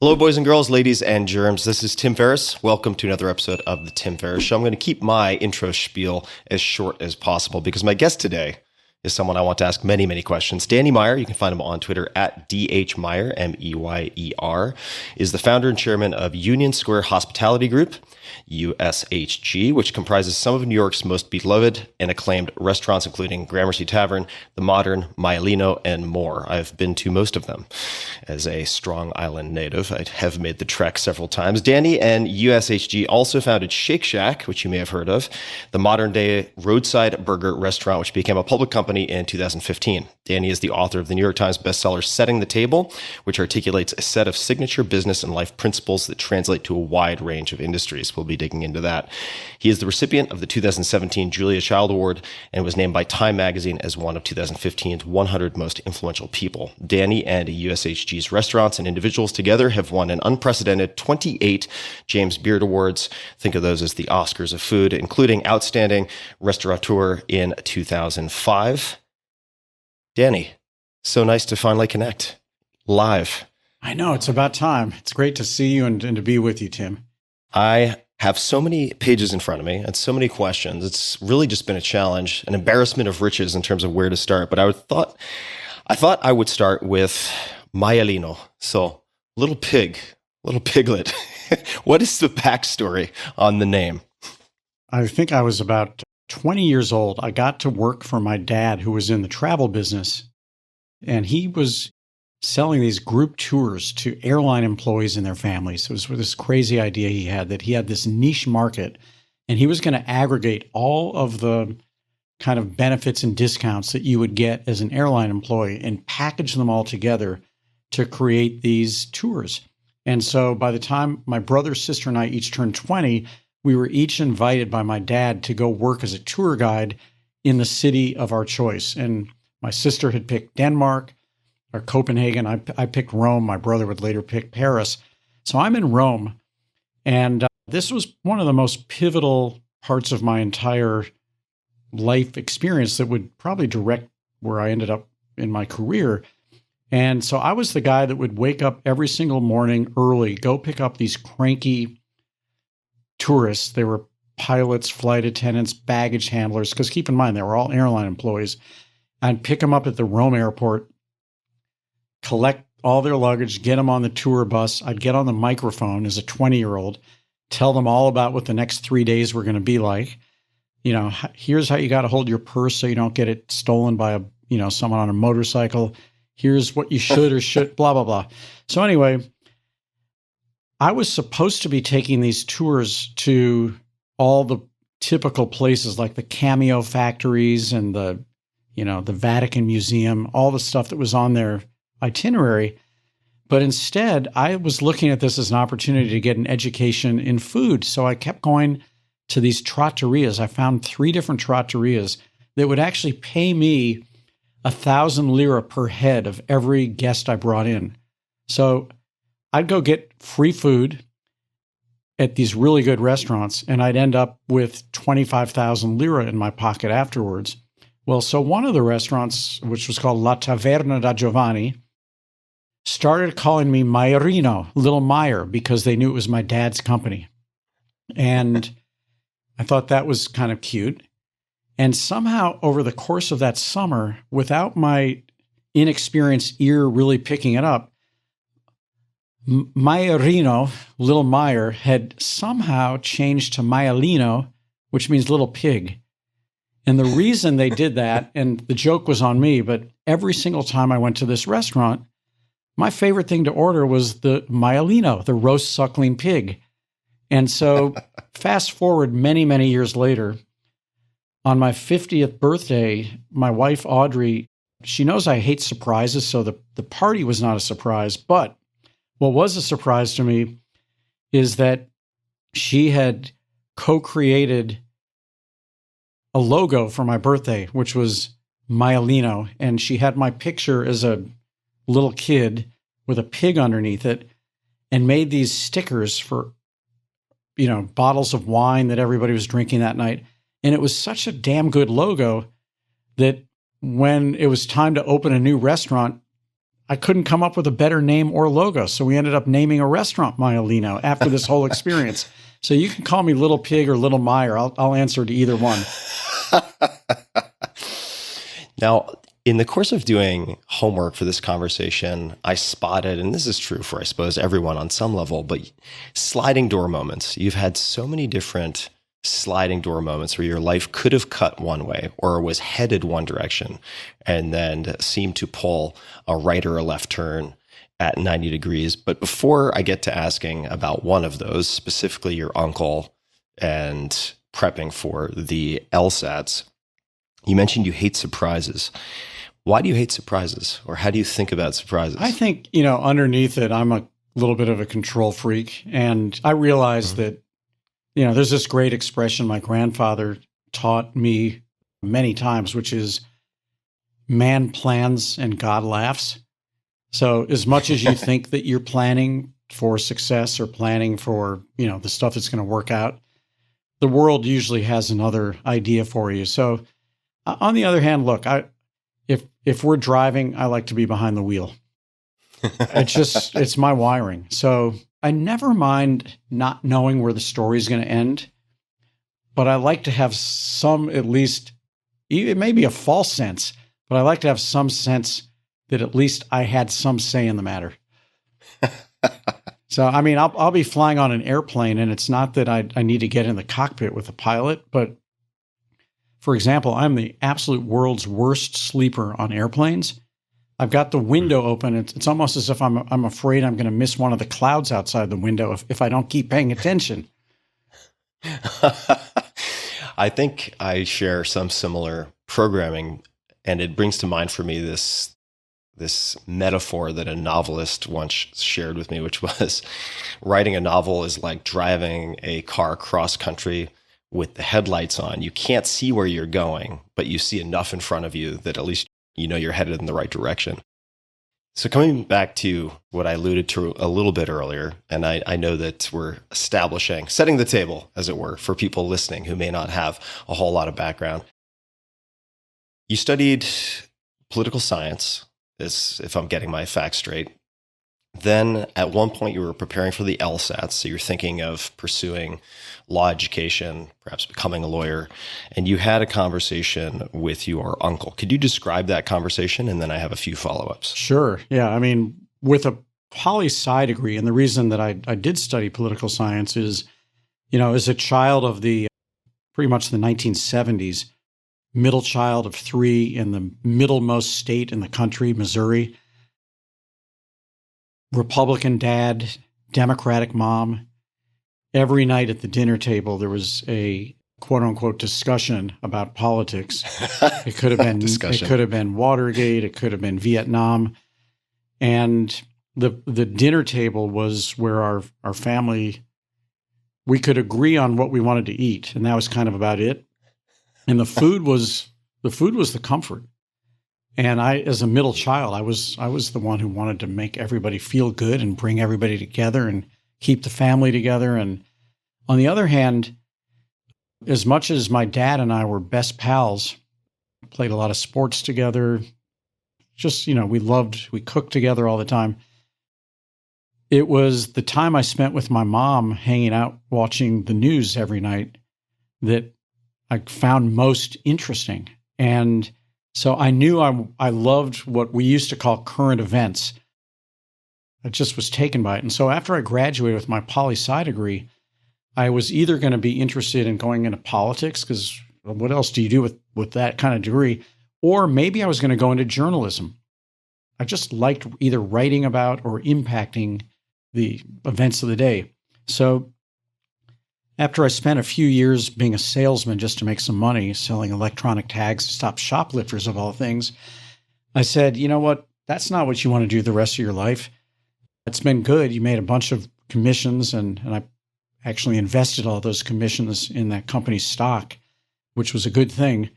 Hello, boys and girls, ladies and germs. This is Tim Ferriss. Welcome to another episode of The Tim Ferriss Show. I'm going to keep my intro spiel as short as possible because my guest today is someone I want to ask many, many questions. Danny Meyer, you can find him on Twitter at DHMeyer, M-E-Y-E-R, is the founder and chairman of Union Square Hospitality Group, USHG, which comprises some of New York's most beloved and acclaimed restaurants, including Gramercy Tavern, The Modern, Maialino, and more. I've been to most of them. As a Strong Island native, I have made the trek several times. Danny and USHG also founded Shake Shack, which you may have heard of, the modern-day roadside burger restaurant, which became a public company in 2015. Danny is the author of the New York Times bestseller Setting the Table, which articulates a set of signature business and life principles that translate to a wide range of industries. We'll be digging into that. He is the recipient of the 2017 Julia Child Award and was named by Time magazine as one of 2015's 100 most influential people. Danny and USHG's restaurants and individuals together have won an unprecedented 28 James Beard Awards. Think of those as the Oscars of food, including Outstanding Restaurateur in 2005. Danny, so nice to finally connect live. I know, it's about time. It's great to see you and to be with you, Tim. I have so many pages in front of me and so many questions. It's really just been a challenge, an embarrassment of riches in terms of where to start. But I thought I would start with Maialino. So little piglet. What is the backstory on the name? I think I was about 20 years old. I got to work for my dad, who was in the travel business, and he was selling these group tours to airline employees and their families. It was this crazy idea he had that he had this niche market, and he was going to aggregate all of the kind of benefits and discounts that you would get as an airline employee and package them all together to create these tours. And so by the time my brother, sister, and I each turned 20, we were each invited by my dad to go work as a tour guide in the city of our choice. And my sister had picked Denmark or Copenhagen. I picked Rome. My brother would later pick Paris. So I'm in Rome. And this was one of the most pivotal parts of my entire life experience that would probably direct where I ended up in my career. And so I was the guy that would wake up every single morning early, go pick up these cranky tourists. They were pilots, flight attendants, baggage handlers, because keep in mind, they were all airline employees. I'd pick them up at the Rome airport, collect all their luggage, get them on the tour bus. I'd get on the microphone as a 20-year-old, tell them all about what the next 3 days were going to be like. You know, here's how you got to hold your purse so you don't get it stolen by someone on a motorcycle. Here's what you should or should, blah, blah, blah. So anyway, I was supposed to be taking these tours to all the typical places like the cameo factories and the Vatican Museum, all the stuff that was on their itinerary. But instead, I was looking at this as an opportunity to get an education in food. So I kept going to these trattorias. I found 3 different trattorias that would actually pay me 1,000 lira per head of every guest I brought in. So I'd go get free food at these really good restaurants, and I'd end up with 25,000 lira in my pocket afterwards. Well, so one of the restaurants, which was called La Taverna da Giovanni, started calling me Maialino, Little Meyer, because they knew it was my dad's company. And I thought that was kind of cute. And somehow over the course of that summer, without my inexperienced ear really picking it up, Maialino, Little Meyer, had somehow changed to Maialino, which means little pig. And the reason they did that, and the joke was on me, but every single time I went to this restaurant, my favorite thing to order was the Maialino, the roast suckling pig. And so fast forward many, many years later, on my 50th birthday, my wife, Audrey, she knows I hate surprises, so the party was not a surprise. But what was a surprise to me is that she had co-created a logo for my birthday, which was Maialino, and she had my picture as a little kid with a pig underneath it and made these stickers for, bottles of wine that everybody was drinking that night. And it was such a damn good logo that when it was time to open a new restaurant, I couldn't come up with a better name or logo. So we ended up naming a restaurant Maialino after this whole experience. So you can call me Little Pig or Little Meyer. I'll answer to either one. Now, in the course of doing homework for this conversation, I spotted, and this is true for, I suppose, everyone on some level, but sliding door moments. You've had so many different sliding door moments where your life could have cut one way or was headed one direction and then seemed to pull a right or a left turn at 90 degrees. But before I get to asking about one of those, specifically your uncle and prepping for the LSATs, you mentioned you hate surprises. Why do you hate surprises? Or how do you think about surprises? I think, underneath it, I'm a little bit of a control freak. And I realize that, there's this great expression my grandfather taught me many times, which is man plans and God laughs. So as much as you think that you're planning for success or planning for, the stuff that's going to work out, the world usually has another idea for you. So on the other hand, look, if we're driving, I like to be behind the wheel. It's my wiring. So I never mind not knowing where the story is going to end, but I like to have some, at least, it may be a false sense, but I like to have some sense that at least I had some say in the matter. So, I'll be flying on an airplane, and it's not that I need to get in the cockpit with the pilot, but for example, I'm the absolute world's worst sleeper on airplanes. I've got the window open. It's almost as if I'm afraid I'm going to miss one of the clouds outside the window if I don't keep paying attention. I think I share some similar programming, and it brings to mind for me this metaphor that a novelist once shared with me, which was writing a novel is like driving a car cross country with the headlights on. You can't see where you're going, but you see enough in front of you that at least you're headed in the right direction. So coming back to what I alluded to a little bit earlier, and I know that we're setting the table, as it were, for people listening who may not have a whole lot of background. You studied political science, if I'm getting my facts straight. Then at one point you were preparing for the LSATs, so you're thinking of pursuing law education, perhaps becoming a lawyer, and you had a conversation with your uncle. Could you describe that conversation? And then I have a few follow-ups. Sure. Yeah. With a poli-sci degree, and the reason that I did study political science is, as a child of pretty much the 1970s, middle child of three in the middlemost state in the country, Missouri, Republican dad, Democratic mom. Every night at the dinner table, there was a quote unquote discussion about politics. It could have been discussion. It could have been Watergate. It could have been Vietnam. And the dinner table was where our family, we could agree on what we wanted to eat. And that was kind of about it. And the food was the comfort. And I, as a middle child, I was the one who wanted to make everybody feel good and bring everybody together and keep the family together. And on the other hand, as much as my dad and I were best pals, played a lot of sports together, we cooked together all the time. It was the time I spent with my mom hanging out, watching the news every night that I found most interesting. And so I knew I loved what we used to call current events. I just was taken by it. And so after I graduated with my poli-sci degree, I was either going to be interested in going into politics, because what else do you do with that kind of degree? Or maybe I was going to go into journalism. I just liked either writing about or impacting the events of the day. So after I spent a few years being a salesman just to make some money, selling electronic tags to stop shoplifters of all things, I said, you know what? That's not what you want to do the rest of your life. It's been good. You made a bunch of commissions, and I actually invested all those commissions in that company's stock, which was a good thing.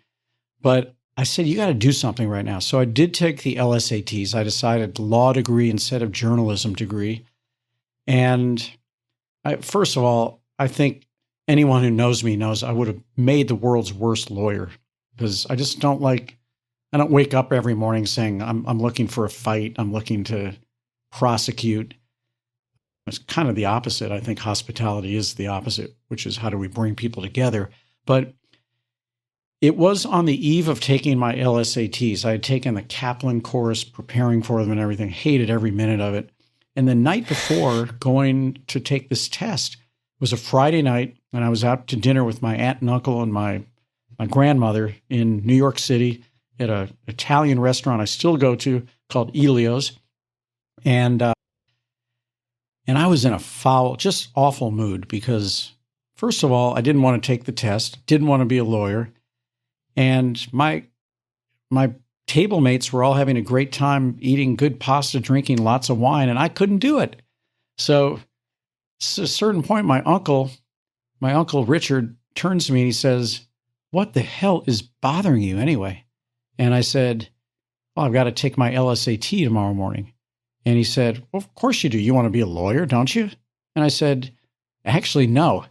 But I said, you got to do something right now. So I did take the LSATs. I decided law degree instead of journalism degree. And first of all, I think anyone who knows me knows I would have made the world's worst lawyer, because I just don't like don't wake up every morning saying, I'm looking for a fight. I'm looking to prosecute. It's kind of the opposite. I think hospitality is the opposite, which is how do we bring people together? But it was on the eve of taking my LSATs. I had taken the Kaplan course, preparing for them and everything, hated every minute of it. And the night before going to take this test was a Friday night, and I was out to dinner with my aunt and uncle and my grandmother in New York City at an Italian restaurant I still go to called Elio's. And I was in a foul, just awful mood because, first of all, I didn't want to take the test, didn't want to be a lawyer. And my table mates were all having a great time eating good pasta, drinking lots of wine, and I couldn't do it. So at a certain point, my uncle Richard turns to me and he says, "What the hell is bothering you anyway?" And I said, "Well, I've got to take my LSAT tomorrow morning." And he said, "Well, of course you do. You want to be a lawyer, don't you?" And I said, "Actually, no."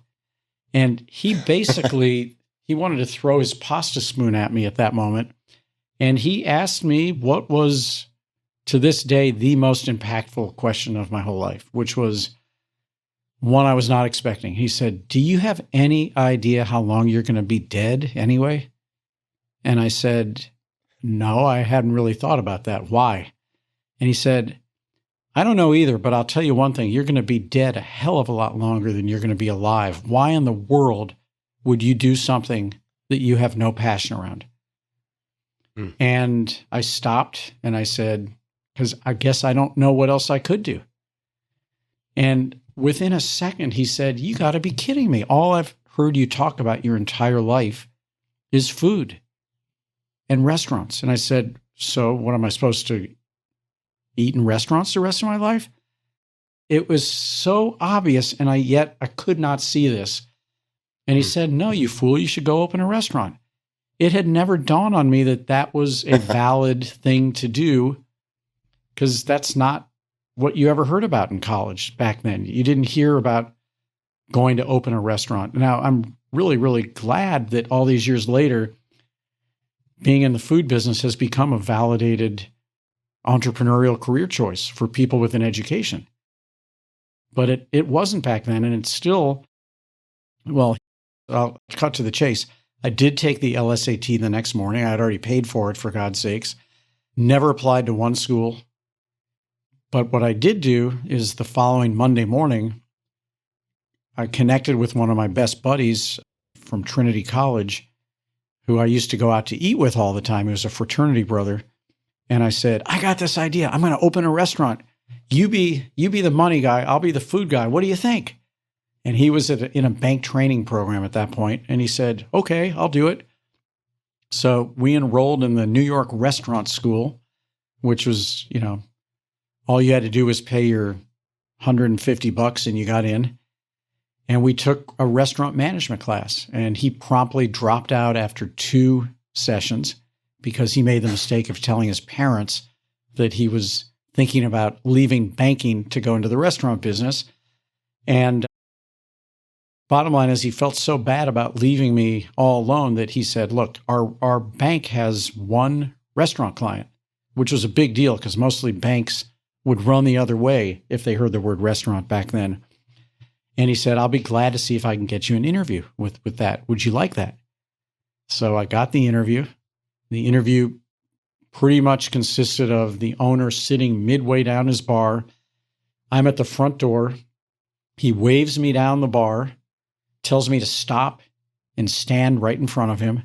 And he basically... he wanted to throw his pasta spoon at me at that moment. And he asked me what was, to this day, the most impactful question of my whole life, which was one I was not expecting. He said, "Do you have any idea how long you're going to be dead anyway?" And I said, "No, I hadn't really thought about that. Why?" And he said, "I don't know either, but I'll tell you one thing. You're going to be dead a hell of a lot longer than you're going to be alive. Why in the world would you do something that you have no passion around?" And I stopped and I said, because I guess I don't know what else I could do. And within a second, he said, "You got to be kidding me. All I've heard you talk about your entire life is food and restaurants." And I said, "So what am I supposed to eat in restaurants the rest of my life?" It was so obvious, and yet I could not see this. And he said, "No, you fool, you should go open a restaurant." It had never dawned on me that that was a valid thing to do, because that's not what you ever heard about in college back then. You didn't hear about going to open a restaurant. Now, I'm really, really glad that all these years later, being in the food business has become a validated entrepreneurial career choice for people with an education. But it wasn't back then, and it's still, well, I'll cut to the chase. I did take the LSAT the next morning. I had already paid for it, for God's sakes. Never applied to one school. But what I did do is the following Monday morning, I connected with one of my best buddies from Trinity College, who I used to go out to eat with all the time. He was a fraternity brother. And I said, "I got this idea. I'm going to open a restaurant. You be the money guy. I'll be the food guy. What do you think?" And he was in a bank training program at that point. And he said, "Okay, I'll do it." So we enrolled in the New York Restaurant School, which was, all you had to do was pay your $150 and you got in. And we took a restaurant management class. And he promptly dropped out after 2 sessions because he made the mistake of telling his parents that he was thinking about leaving banking to go into the restaurant business. And bottom line is he felt so bad about leaving me all alone that he said, "Look, our bank has one restaurant client," which was a big deal because mostly banks would run the other way if they heard the word restaurant back then. And he said, "I'll be glad to see if I can get you an interview with that. Would you like that?" So I got the interview. The interview pretty much consisted of the owner sitting midway down his bar. I'm at the front door. He waves me down the bar, tells me to stop and stand right in front of him.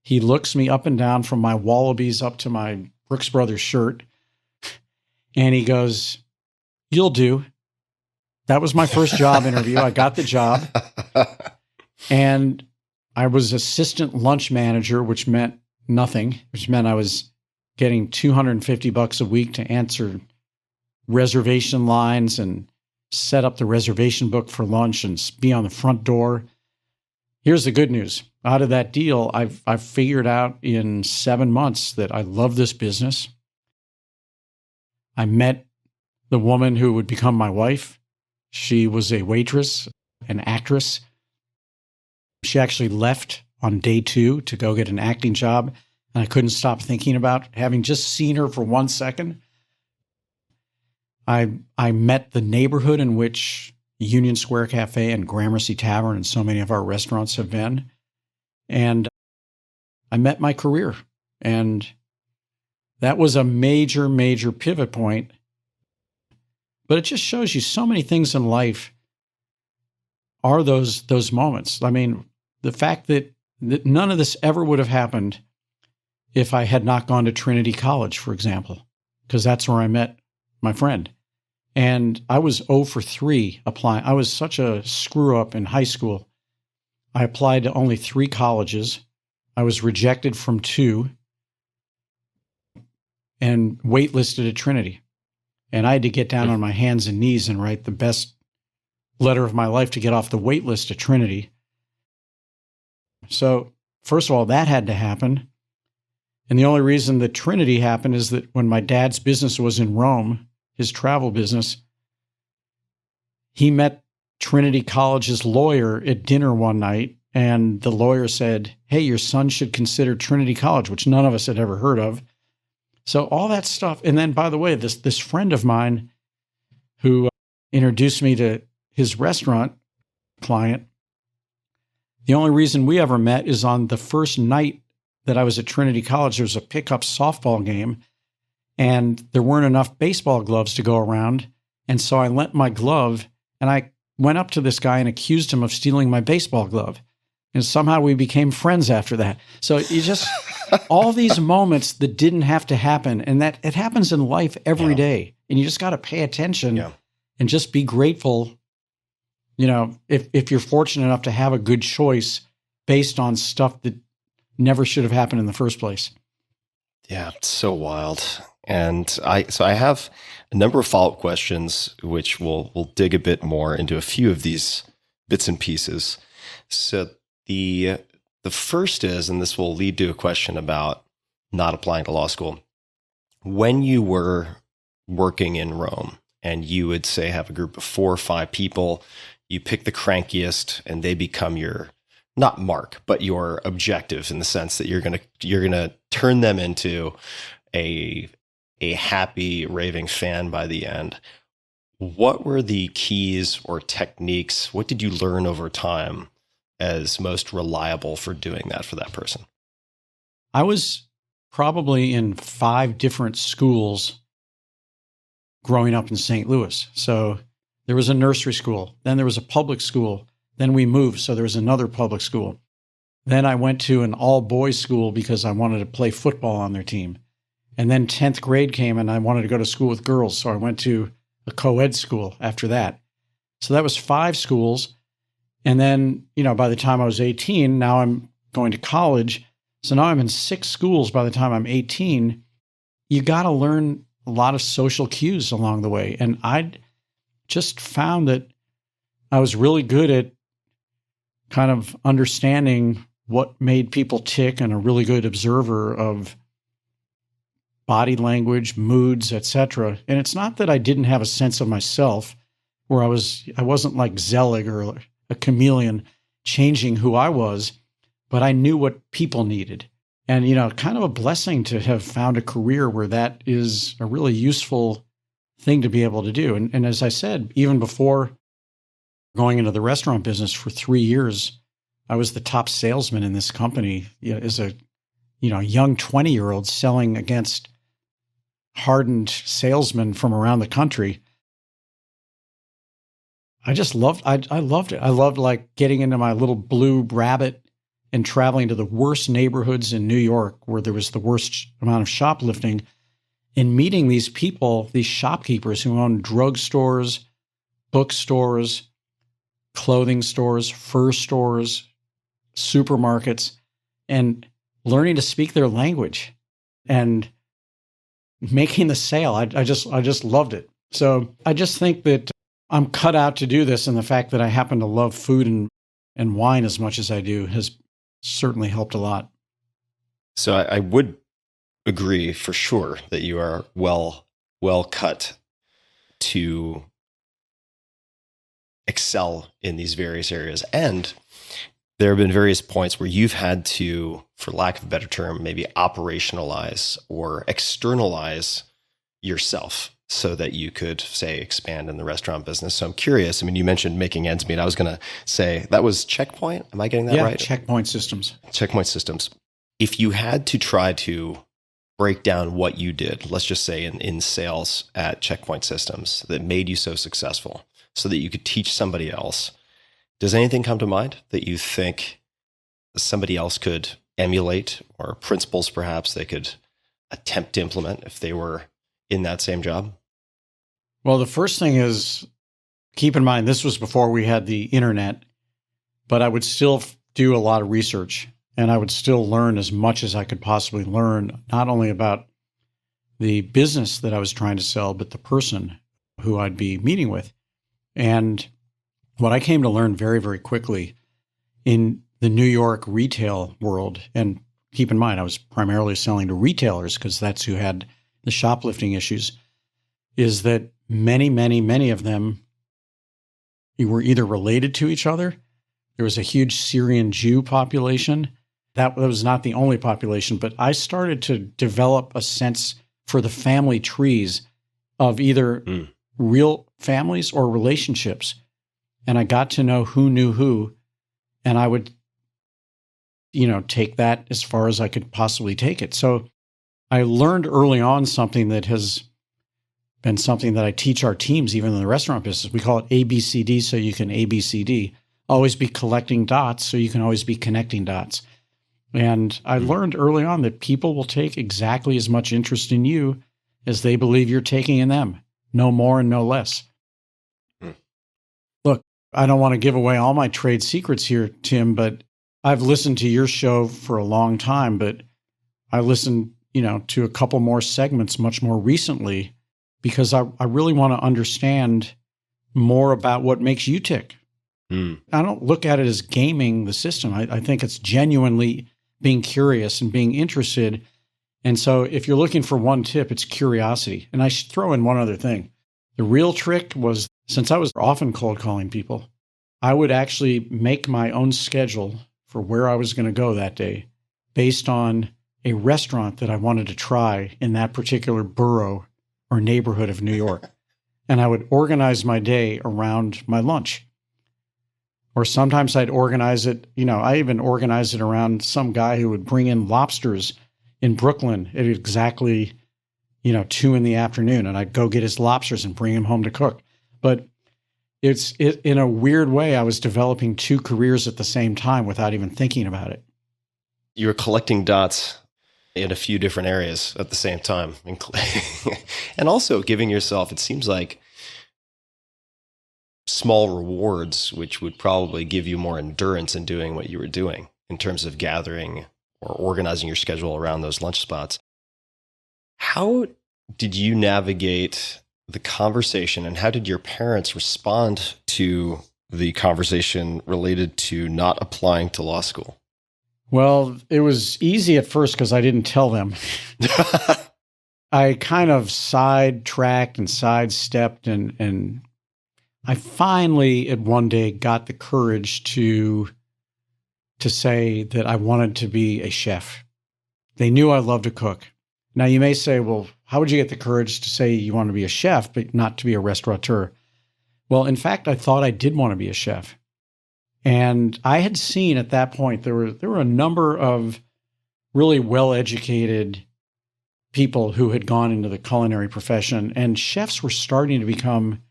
He looks me up and down from my Wallabies up to my Brooks Brothers shirt. And he goes, "You'll do." That was my first job interview. I got the job. And I was assistant lunch manager, which meant nothing, which meant I was getting $250 a week to answer reservation lines and set up the reservation book for lunch and be on the front door. Here's the good news. Out of that deal, I've figured out in 7 months that I love this business. I met the woman who would become my wife. She was a waitress, an actress. She actually left on day 2 to go get an acting job. and I couldn't stop thinking about having just seen her for 1 second. I met the neighborhood in which Union Square Cafe and Gramercy Tavern and so many of our restaurants have been. And I met my career. And that was a major, major pivot point. But it just shows you so many things in life are those moments. I mean, the fact that none of this ever would have happened if I had not gone to Trinity College, for example, because that's where I met my friend. And I was 0 for 3 applying. I was such a screw up in high school. I applied to only 3 colleges. I was rejected from 2 and waitlisted at Trinity. And I had to get down on my hands and knees and write the best letter of my life to get off the wait list at Trinity. So, first of all, that had to happen. And the only reason that Trinity happened is that when my dad's business was in Rome, his travel business, he met Trinity College's lawyer at dinner one night, and the lawyer said, "Hey, your son should consider Trinity College," which none of us had ever heard of. So all that stuff. And then, by the way, this friend of mine who introduced me to his restaurant client, the only reason we ever met is on the first night that I was at Trinity College. There was a pickup softball game, and there weren't enough baseball gloves to go around. And so I lent my glove, and I went up to this guy and accused him of stealing my baseball glove. And somehow we became friends after that. So you just, all these moments that didn't have to happen, and that it happens in life every day. And you just got to pay attention and just be grateful. You know, if you're fortunate enough to have a good choice based on stuff that never should have happened in the first place. Yeah, it's so wild. And I have a number of follow-up questions, which we'll dig a bit more into a few of these bits and pieces. So the first is, and this will lead to a question about not applying to law school. When you were working in Rome and you would say have a group of 4 or 5 people, you pick the crankiest and they become your, not mark, but your objective, in the sense that you're gonna turn them into a happy raving fan by the end. What were the keys or techniques? What did you learn over time as most reliable for doing that for that person? I was probably in 5 different schools growing up in St. Louis. So there was a nursery school, then there was a public school, then we moved, so there was another public school. Then I went to an all-boys school because I wanted to play football on their team. And then 10th grade came and I wanted to go to school with girls, so I went to a co-ed school after that. So that was 5 schools. And then, you know, by the time I was 18, now I'm going to college. So now I'm in 6 schools by the time I'm 18. You got to learn a lot of social cues along the way. And I just found that I was really good at kind of understanding what made people tick, and a really good observer of body language, moods, etc. And it's not that I didn't have a sense of myself, where I wasn't like Zelig or a chameleon changing who I was, but I knew what people needed. And, you know, kind of a blessing to have found a career where that is a really useful thing to be able to do. And as I said, even before going into the restaurant business for 3 years, I was the top salesman in this company, you know, as a young 20-year-old selling against hardened salesmen from around the country. I loved it. I loved like getting into my little blue rabbit and traveling to the worst neighborhoods in New York where there was the worst amount of shoplifting, and meeting these people, these shopkeepers who own drugstores, bookstores, clothing stores, fur stores, supermarkets, and learning to speak their language and making the sale. I just loved it. So I just think that I'm cut out to do this, and the fact that I happen to love food and wine as much as I do has certainly helped a lot. So I would agree for sure that you are well cut to excel in these various areas. And there have been various points where you've had to, for lack of a better term, maybe operationalize or externalize yourself so that you could, say, expand in the restaurant business. So I'm curious. I mean, you mentioned making ends meet. I was going to say that was Checkpoint. Am I getting that right? Yeah, Checkpoint Systems. Checkpoint Systems. If you had to try to break down what you did, let's just say in sales at Checkpoint Systems that made you so successful so that you could teach somebody else, does anything come to mind that you think somebody else could emulate, or principles perhaps they could attempt to implement if they were in that same job? Well, the first thing is, keep in mind, this was before we had the internet, but I would still do a lot of research and I would still learn as much as I could possibly learn, not only about the business that I was trying to sell, but the person who I'd be meeting with. And what I came to learn very, very quickly in the New York retail world, and keep in mind, I was primarily selling to retailers because that's who had the shoplifting issues, is that many, many, many of them were either related to each other. There was a huge Syrian Jew population. That was not the only population, but I started to develop a sense for the family trees of either real families or relationships. And I got to know who knew who, and I would, take that as far as I could possibly take it. So I learned early on something that has been something that I teach our teams, even in the restaurant business. We call it ABCD, so you can ABCD. Always be collecting dots, so you can always be connecting dots. And I learned early on that people will take exactly as much interest in you as they believe you're taking in them. No more and no less. Look, I don't want to give away all my trade secrets here, Tim, but I've listened to your show for a long time, but I listened, to a couple more segments much more recently because I really want to understand more about what makes you tick. I don't look at it as gaming the system. I think it's genuinely being curious and being interested. And so if you're looking for one tip, it's curiosity. And I should throw in one other thing. The real trick was, since I was often cold calling people, I would actually make my own schedule for where I was going to go that day based on a restaurant that I wanted to try in that particular borough or neighborhood of New York. And I would organize my day around my lunch. Or sometimes I'd organize it, I even organized it around some guy who would bring in lobsters in Brooklyn at exactly, 2 p.m. And I'd go get his lobsters and bring him home to cook. But it's in a weird way, I was developing two careers at the same time without even thinking about it. You were collecting dots in a few different areas at the same time. And also giving yourself, it seems like, small rewards, which would probably give you more endurance in doing what you were doing in terms of gathering or organizing your schedule around those lunch spots. How did you navigate the conversation, and how did your parents respond to the conversation related to not applying to law school? Well, it was easy at first because I didn't tell them. I kind of sidetracked and sidestepped, and I finally at one day got the courage to say that I wanted to be a chef. They knew I loved to cook. Now you may say, well, how would you get the courage to say you want to be a chef, but not to be a restaurateur? Well, in fact, I thought I did want to be a chef. And I had seen at that point, there were a number of really well-educated people who had gone into the culinary profession, and chefs were starting to become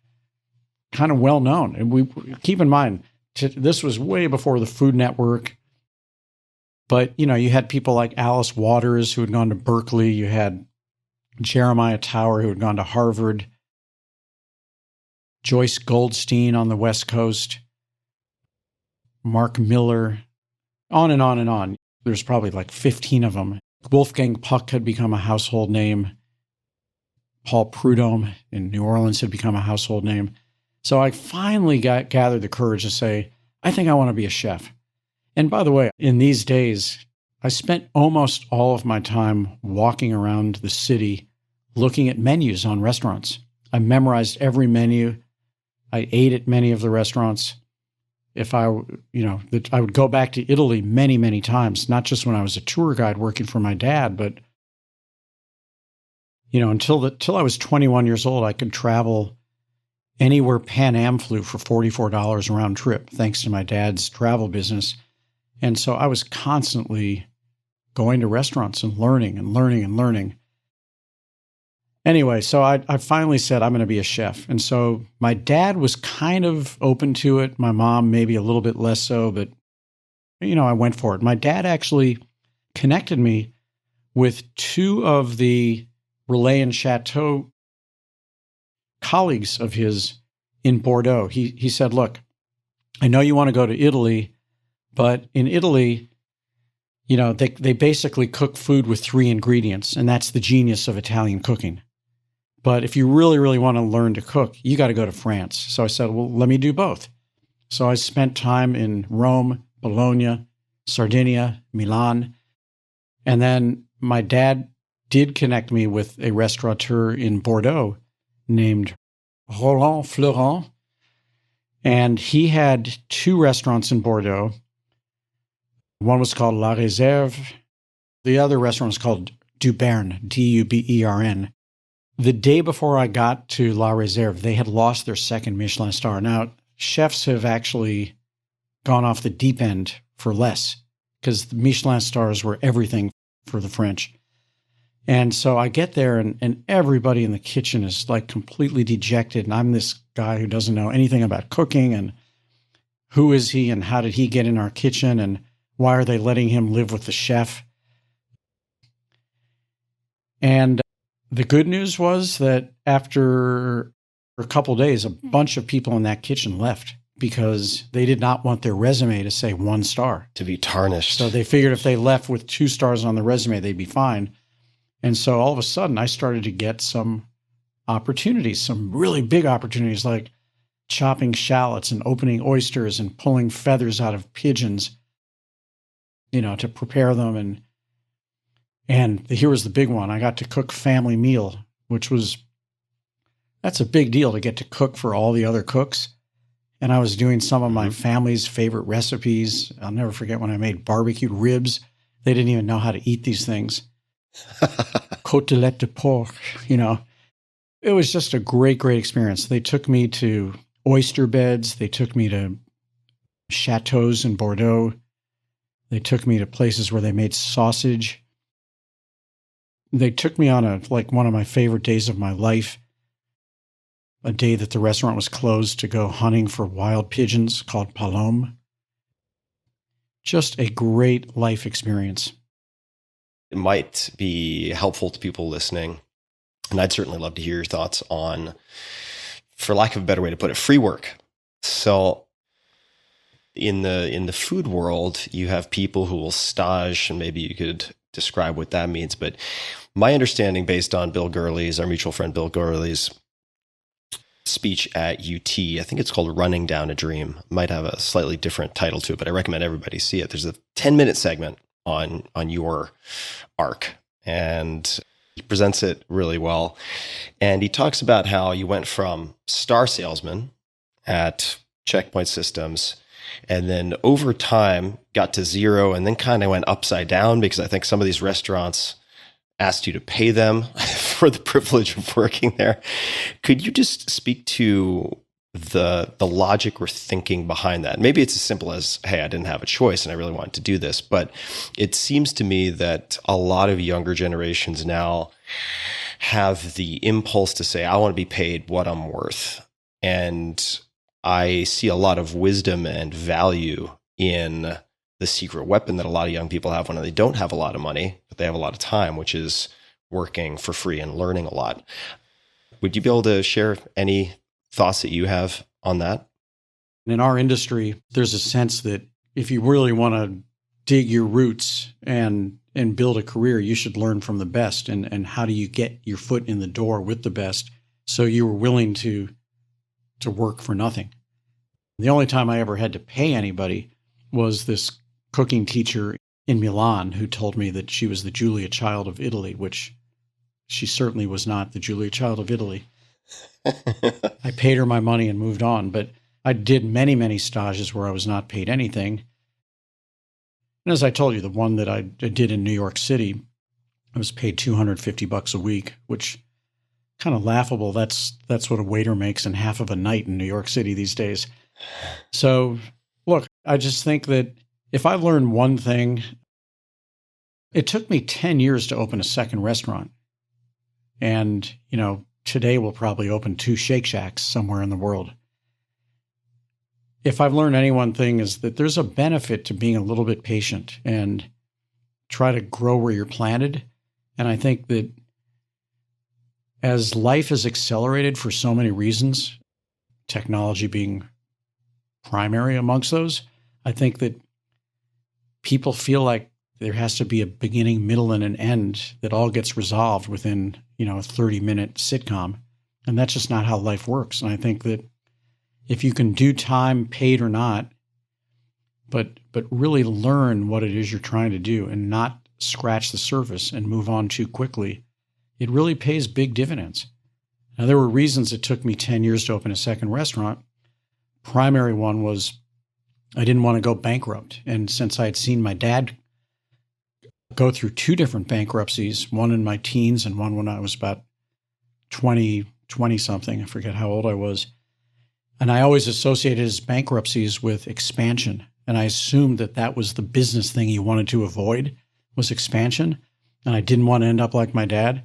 kind of well-known. And we keep in mind, this was way before the Food Network. But, you had people like Alice Waters, who had gone to Berkeley. You had Jeremiah Tower, who had gone to Harvard. Joyce Goldstein on the West Coast. Mark Miller. On and on and on. There's probably like 15 of them. Wolfgang Puck had become a household name. Paul Prudhomme in New Orleans had become a household name. So I finally gathered the courage to say, I think I want to be a chef. And by the way, in these days, I spent almost all of my time walking around the city looking at menus on restaurants. I memorized every menu. I ate at many of the restaurants. if I would go back to Italy many, many times, not just when I was a tour guide working for my dad, but, until I was 21 years old, I could travel anywhere Pan Am flew for $44 round trip, thanks to my dad's travel business. And so I was constantly going to restaurants and learning and learning and learning. Anyway, so I finally said, I'm going to be a chef. And so my dad was kind of open to it. My mom, maybe a little bit less so, but, I went for it. My dad actually connected me with two of the Relais and Chateau colleagues of his in Bordeaux. He said, look, I know you want to go to Italy, but in Italy, they basically cook food with 3 ingredients, and that's the genius of Italian cooking. But if you really, really want to learn to cook, you got to go to France. So I said, well, let me do both. So I spent time in Rome, Bologna, Sardinia, Milan. And then my dad did connect me with a restaurateur in Bordeaux named Roland Florent. And he had 2 restaurants in Bordeaux. One was called La Réserve. The other restaurant was called Dubern, Dubern. The day before I got to La Réserve, they had lost their 2nd Michelin star. Now, chefs have actually gone off the deep end for less because the Michelin stars were everything for the French. And so I get there and everybody in the kitchen is like completely dejected. And I'm this guy who doesn't know anything about cooking and who is he and how did he get in our kitchen and why are they letting him live with the chef? And the good news was that after a couple of days, a bunch of people in that kitchen left because they did not want their resume to say 1 star. To be tarnished. So they figured if they left with 2 stars on the resume, they'd be fine. And so all of a sudden, I started to get some opportunities, some really big opportunities like chopping shallots and opening oysters and pulling feathers out of pigeons, to prepare them. And here was the big one. I got to cook family meal, that's a big deal to get to cook for all the other cooks. And I was doing some of my family's favorite recipes. I'll never forget when I made barbecued ribs. They didn't even know how to eat these things. Côtelette de porc, It was just a great, great experience. They took me to oyster beds. They took me to chateaus in Bordeaux. They took me to places where they made sausage. They took me on one of my favorite days of my life, a day that the restaurant was closed to go hunting for wild pigeons called palom. Just a great life experience. It might be helpful to people listening, and I'd certainly love to hear your thoughts on, for lack of a better way to put it, free work. So in the food world, you have people who will stage, and maybe you could describe what that means. But my understanding, based on Bill Gurley's, our mutual friend Bill Gurley's speech at UT, I think it's called Running Down a Dream. Might have a slightly different title to it, but I recommend everybody see it. There's a 10-minute segment on your arc, and he presents it really well. And he talks about how you went from star salesman at Checkpoint Systems, and then over time got to 0 and then kind of went upside down because I think some of these restaurants asked you to pay them for the privilege of working there. Could you just speak to the logic or thinking behind that? Maybe it's as simple as, hey, I didn't have a choice and I really wanted to do this. But it seems to me that a lot of younger generations now have the impulse to say, I want to be paid what I'm worth. And I see a lot of wisdom and value in the secret weapon that a lot of young people have when they don't have a lot of money, but they have a lot of time, which is working for free and learning a lot. Would you be able to share any thoughts that you have on that? In our industry, there's a sense that if you really want to dig your roots and build a career, you should learn from the best. And how do you get your foot in the door with the best so you were willing to work for nothing? The only time I ever had to pay anybody was this cooking teacher in Milan who told me that she was the Julia Child of Italy, which she certainly was not the Julia Child of Italy. I paid her my money and moved on. But I did many, many stages where I was not paid anything. And as I told you, the one that I did in New York City, I was paid $250 a week, which kind of laughable. That's what a waiter makes in half of a night in New York City these days. So look, I just think that if I learned one thing, it took me 10 years to open a second restaurant. And, today we'll probably open 2 Shake Shacks somewhere in the world. If I've learned any one thing is that there's a benefit to being a little bit patient and try to grow where you're planted. And I think that as life has accelerated for so many reasons, technology being primary amongst those, I think that people feel like there has to be a beginning, middle, and an end that all gets resolved within, a 30-minute sitcom. And that's just not how life works. And I think that if you can do time, paid or not, but really learn what it is you're trying to do and not scratch the surface and move on too quickly, it really pays big dividends. Now, there were reasons it took me 10 years to open a second restaurant. Primary one was I didn't want to go bankrupt. And since I had seen my dad go through 2 different bankruptcies, one in my teens and one when I was about 20 something, I forget how old I was. And I always associated his bankruptcies with expansion. And I assumed that was the business thing he wanted to avoid, was expansion. And I didn't want to end up like my dad.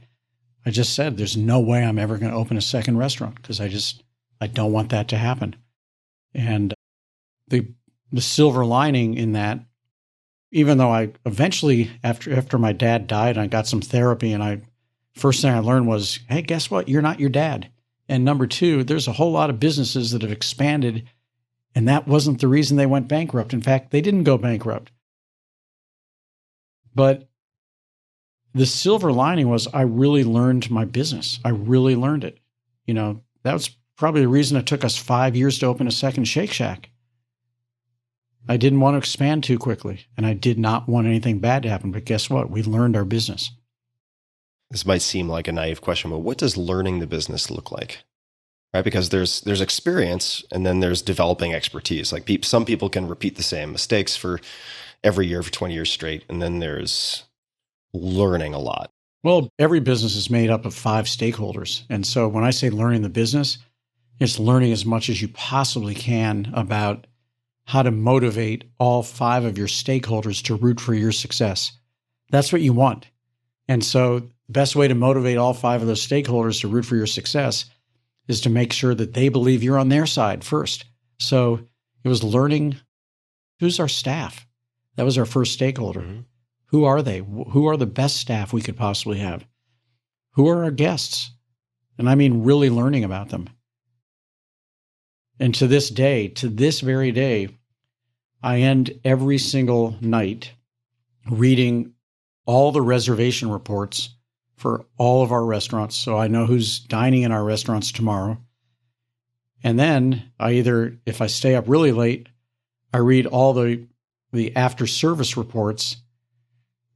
I just said, there's no way I'm ever going to open a second restaurant because I don't want that to happen. And the silver lining in that, even though I eventually, after my dad died, I got some therapy, and first thing I learned was, hey, guess what? You're not your dad. And number 2, there's a whole lot of businesses that have expanded, and that wasn't the reason they went bankrupt. In fact, they didn't go bankrupt. But the silver lining was I really learned my business. I really learned it. That was probably the reason it took us 5 years to open a second Shake Shack. I didn't want to expand too quickly, and I did not want anything bad to happen. But guess what? We learned our business. This might seem like a naive question, but what does learning the business look like? Right? Because there's experience, and then there's developing expertise. Like some people can repeat the same mistakes for every year for 20 years straight, and then there's learning a lot. Well, every business is made up of 5 stakeholders. And so when I say learning the business, it's learning as much as you possibly can about how to motivate all 5 of your stakeholders to root for your success. That's what you want. And so the best way to motivate all 5 of those stakeholders to root for your success is to make sure that they believe you're on their side first. So it was learning who's our staff. That was our first stakeholder. Mm-hmm. Who are they? Who are the best staff we could possibly have? Who are our guests? And I mean really learning about them. And to this very day, I end every single night reading all the reservation reports for all of our restaurants. So I know who's dining in our restaurants tomorrow. And then if I stay up really late, I read all the after service reports,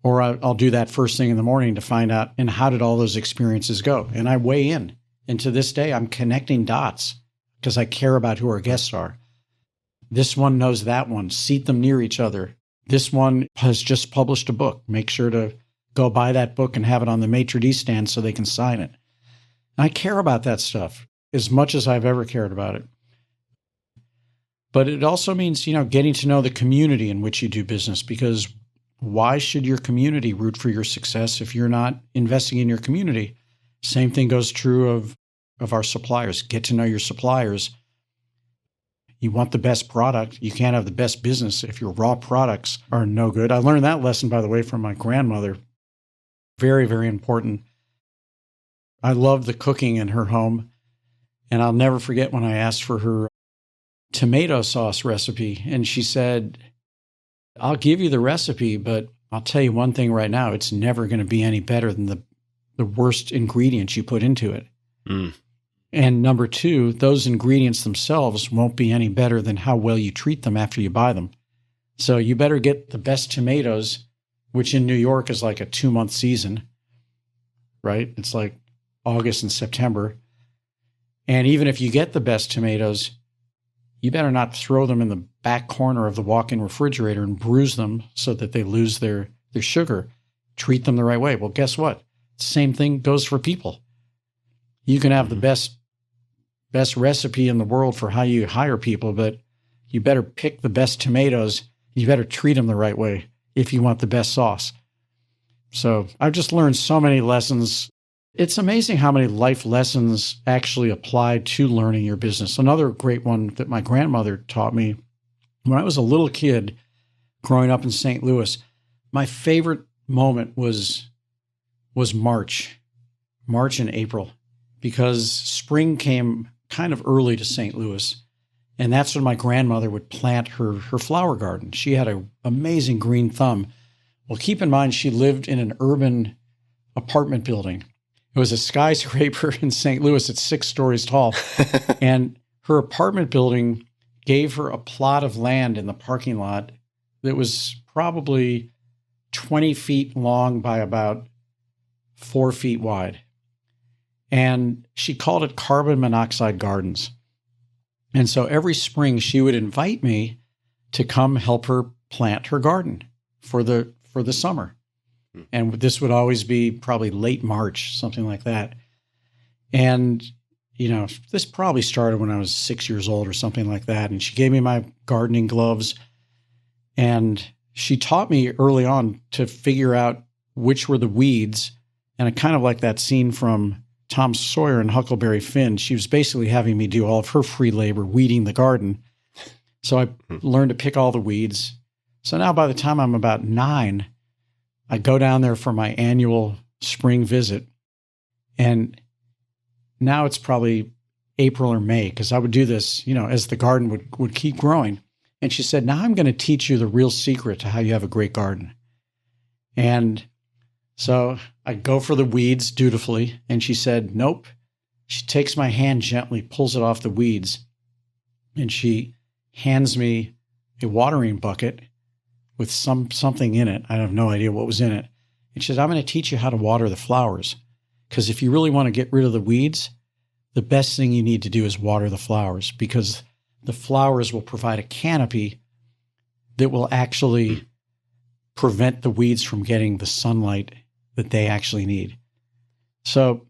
or I'll do that first thing in the morning to find out, and how did all those experiences go? And I weigh in. And to this day, I'm connecting dots because I care about who our guests are. This one knows that one. Seat them near each other. This one has just published a book. Make sure to go buy that book and have it on the maitre d' stand so they can sign it. And I care about that stuff as much as I've ever cared about it. But it also means, getting to know the community in which you do business, because why should your community root for your success if you're not investing in your community? Same thing goes true of our suppliers. Get to know your suppliers. You want the best product. You can't have the best business if your raw products are no good. I learned that lesson, by the way, from my grandmother. Very, very important. I loved the cooking in her home. And I'll never forget when I asked for her tomato sauce recipe. And she said, I'll give you the recipe, but I'll tell you one thing right now, it's never going to be any better than the worst ingredients you put into it. Mm. And number 2, those ingredients themselves won't be any better than how well you treat them after you buy them. So you better get the best tomatoes, which in New York is like a 2-month season, right? It's like August and September. And even if you get the best tomatoes, you better not throw them in the back corner of the walk-in refrigerator and bruise them so that they lose their sugar. Treat them the right way. Well, guess what? Same thing goes for people. You can have the best recipe in the world for how you hire people, but you better pick the best tomatoes. You better treat them the right way if you want the best sauce. So I've just learned so many lessons. It's amazing how many life lessons actually apply to learning your business. Another great one that my grandmother taught me when I was a little kid growing up in St. Louis, my favorite moment was March and April, because spring came kind of early to St. Louis. And that's when my grandmother would plant her flower garden. She had an amazing green thumb. Well, keep in mind, she lived in an urban apartment building. It was a skyscraper in St. Louis. It's 6 stories tall. And her apartment building gave her a plot of land in the parking lot that was probably 20 feet long by about 4 feet wide. And she called it carbon monoxide gardens. And so every spring she would invite me to come help her plant her garden for the summer. And this would always be probably late March, something like that. And, this probably started when I was 6 years old or something like that. And she gave me my gardening gloves. And she taught me early on to figure out which were the weeds. And I kind of like that scene from Tom Sawyer and Huckleberry Finn. She was basically having me do all of her free labor weeding the garden. So I learned to pick all the weeds. So now by the time I'm about 9, I go down there for my annual spring visit. And now it's probably April or May, because I would do this, as the garden would keep growing. And she said, now I'm going to teach you the real secret to how you have a great garden. And so I go for the weeds dutifully. And she said, nope. She takes my hand gently, pulls it off the weeds. And she hands me a watering bucket with something in it. I have no idea what was in it. And she said, I'm going to teach you how to water the flowers. Because if you really want to get rid of the weeds, the best thing you need to do is water the flowers, because the flowers will provide a canopy that will actually prevent the weeds from getting the sunlight that they actually need. So,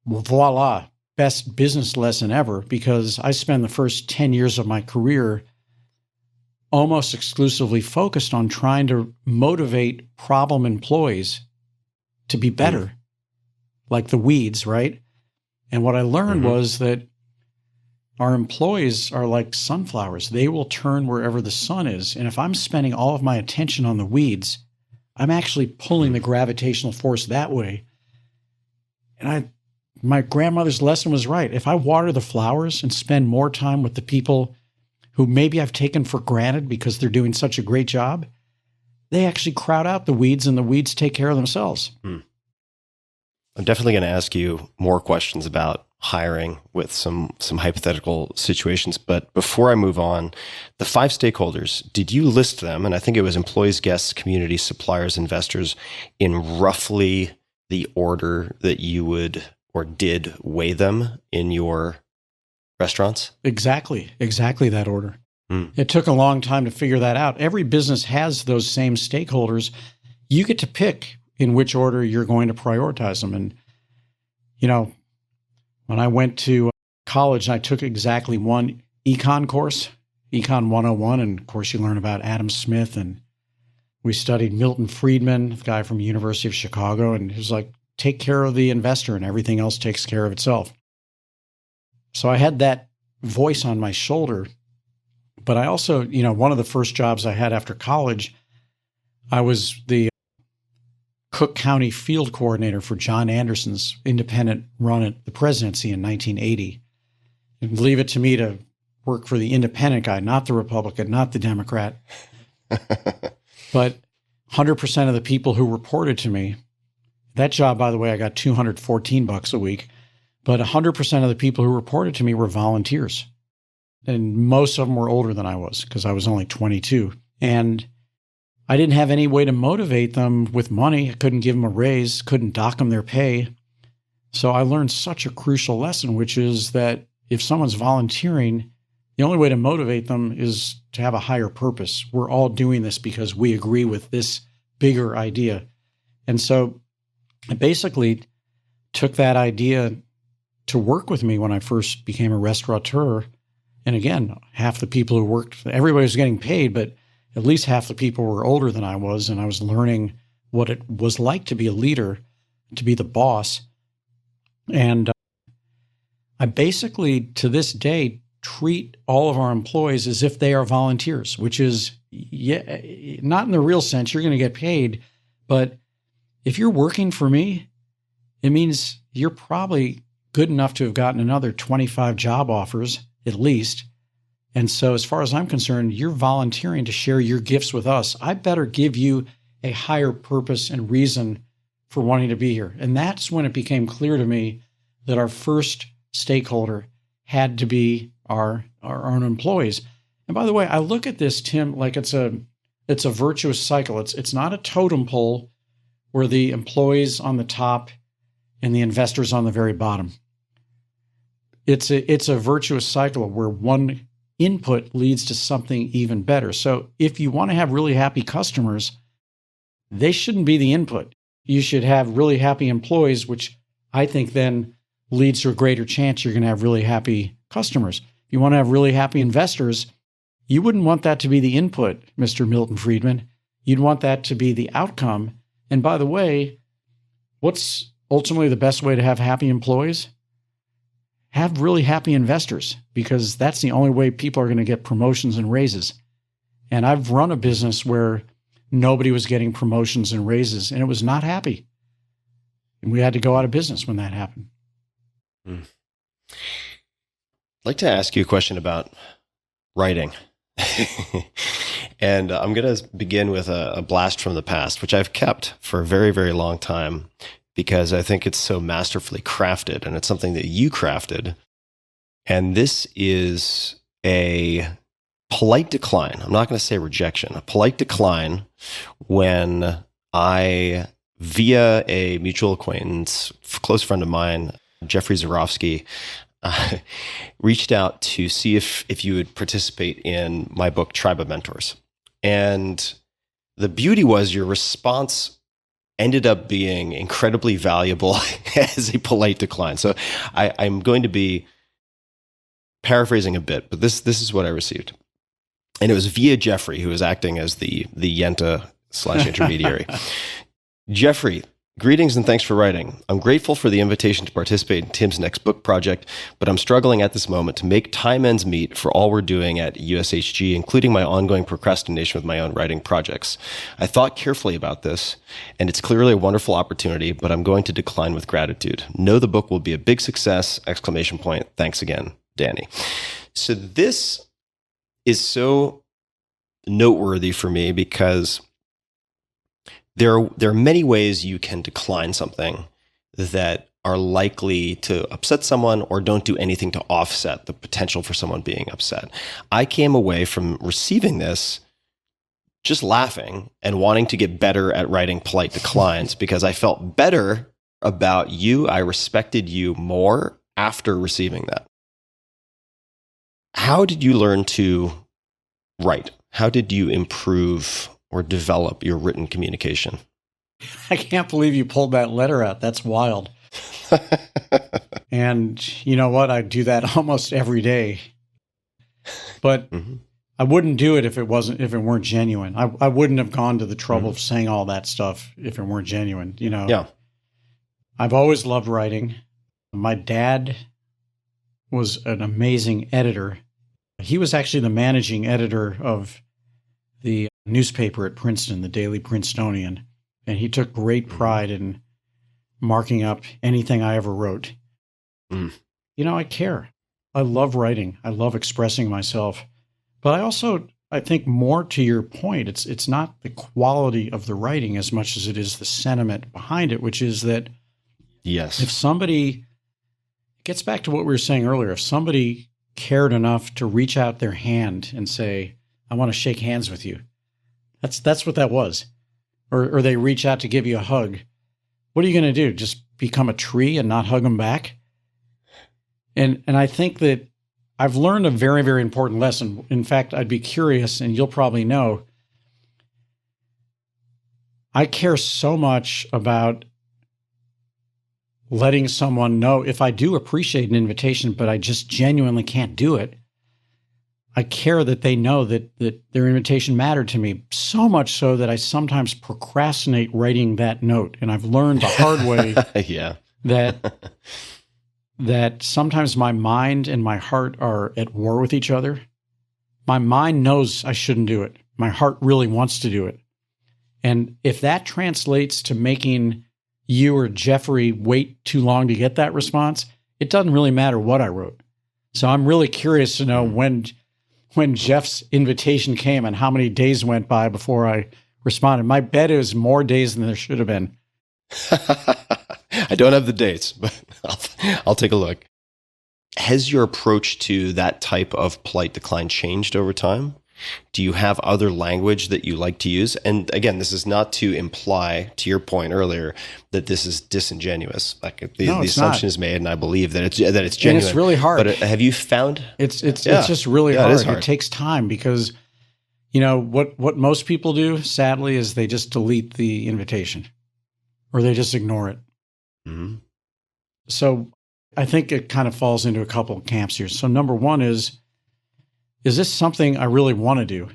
voila, best business lesson ever, because I spent the first 10 years of my career almost exclusively focused on trying to motivate problem employees to be better, like the weeds, right? And what I learned was that our employees are like sunflowers. They will turn wherever the sun is. And if I'm spending all of my attention on the weeds, I'm actually pulling the gravitational force that way. And my grandmother's lesson was right. If I water the flowers and spend more time with the people who maybe I've taken for granted because they're doing such a great job, they actually crowd out the weeds, and the weeds take care of themselves. I'm definitely going to ask you more questions about hiring with some hypothetical situations. But before I move on, the 5 stakeholders, did you list them? And I think it was employees, guests, community, suppliers, investors, in roughly the order that you would or did weigh them in your restaurants? Exactly that order. It took a long time to figure that out. Every business has those same stakeholders. You get to pick in which order you're going to prioritize them. And, when I went to college, I took exactly one econ course, Econ 101. And of course, you learn about Adam Smith, and we studied Milton Friedman, the guy from the University of Chicago. And he was like, take care of the investor and everything else takes care of itself. So I had that voice on my shoulder. But I also, one of the first jobs I had after college, I was the Cook County field coordinator for John Anderson's independent run at the presidency in 1980. And leave it to me to work for the independent guy, not the Republican, not the Democrat. But 100% of the people who reported to me, that job, by the way, I got $214 a week, but 100% of the people who reported to me were volunteers. And most of them were older than I was, because I was only 22. And I didn't have any way to motivate them with money. I couldn't give them a raise, couldn't dock them their pay. So I learned such a crucial lesson, which is that if someone's volunteering, the only way to motivate them is to have a higher purpose. We're all doing this because we agree with this bigger idea. And so I basically took that idea to work with me when I first became a restaurateur. And again, half the people who worked, everybody was getting paid, but at least half the people were older than I was. And I was learning what it was like to be a leader, to be the boss. And I basically, to this day, treat all of our employees as if they are volunteers, which is not in the real sense. You're going to get paid, but if you're working for me, it means you're probably good enough to have gotten another 25 job offers at least. And so as far as I'm concerned, you're volunteering to share your gifts with us. I better give you a higher purpose and reason for wanting to be here. And that's when it became clear to me that our first stakeholder had to be our own employees. And by the way, I look at this, Tim, like it's a virtuous cycle. It's not a totem pole where the employees on the top and the investors on the very bottom. It's a virtuous cycle where one input leads to something even better. So if you want to have really happy customers, they shouldn't be the input. You should have really happy employees, which I think then leads to a greater chance you're going to have really happy customers. If you want to have really happy investors, you wouldn't want that to be the input, Mr. Milton Friedman. You'd want that to be the outcome. And by the way, what's ultimately the best way to have happy employees? Have really happy investors, because that's the only way people are going to get promotions and raises. And I've run a business where nobody was getting promotions and raises, and it was not happy. And we had to go out of business when that happened. I'd like to ask you a question about writing. And I'm going to begin with a blast from the past, which I've kept for a very, very long time because I think it's so masterfully crafted, and it's something that you crafted. And this is a polite decline. I'm not going to say rejection, a polite decline when I, via a mutual acquaintance, close friend of mine, Jeffrey Zarofsky, reached out to see if you would participate in my book, Tribe of Mentors. And the beauty was your response ended up being incredibly valuable as a polite decline. So I'm going to be paraphrasing a bit, but this is what I received. And it was via Jeffrey, who was acting as the Yenta/intermediary. Jeffrey, greetings and thanks for writing. I'm grateful for the invitation to participate in Tim's next book project, but I'm struggling at this moment to make time ends meet for all we're doing at USHG, including my ongoing procrastination with my own writing projects. I thought carefully about this, and it's clearly a wonderful opportunity, but I'm going to decline with gratitude. Know the book will be a big success! ! Thanks again, Danny. So this is so noteworthy for me because there are many ways you can decline something that are likely to upset someone or don't do anything to offset the potential for someone being upset. I came away from receiving this just laughing and wanting to get better at writing polite declines because I felt better about you. I respected you more after receiving that. How did you learn to write? How did you improve or develop your written communication? I can't believe you pulled that letter out. That's wild. And you know what? I do that almost every day. But I wouldn't do it if it weren't genuine. I wouldn't have gone to the trouble of saying all that stuff if it weren't genuine. You know. Yeah. I've always loved writing. My dad was an amazing editor. He was actually the managing editor of the newspaper at Princeton, the Daily Princetonian, and he took great pride in marking up anything I ever wrote. You know, I care. I love writing. I love expressing myself. But I think more to your point, it's not the quality of the writing as much as it is the sentiment behind it, which is that yes, if somebody, it gets back to what we were saying earlier, if somebody cared enough to reach out their hand and say, I want to shake hands with you. That's what that was. Or they reach out to give you a hug. What are you going to do? Just become a tree and not hug them back? And I think that I've learned a very, very important lesson. In fact, I'd be curious, and you'll probably know, I care so much about letting someone know if I do appreciate an invitation, but I just genuinely can't do it. I care that they know that their invitation mattered to me, so much so that I sometimes procrastinate writing that note. And I've learned the hard way that sometimes my mind and my heart are at war with each other. My mind knows I shouldn't do it. My heart really wants to do it. And if that translates to making you or Jeffrey wait too long to get that response, it doesn't really matter what I wrote. So I'm really curious to know when Jeff's invitation came and how many days went by before I responded. My bet is more days than there should have been. I don't have the dates, but I'll take a look. Has your approach to that type of polite decline changed over time? Do you have other language that you like to use? And again, this is not to imply, to your point earlier, that this is disingenuous. Like the assumption is made, and I believe that it's genuine. And it's really hard. But have you found it's just really hard. It is hard. It takes time because, what most people do, sadly, is they just delete the invitation or they just ignore it. Mm-hmm. So I think it kind of falls into a couple of camps here. So number one is this something I really want to do?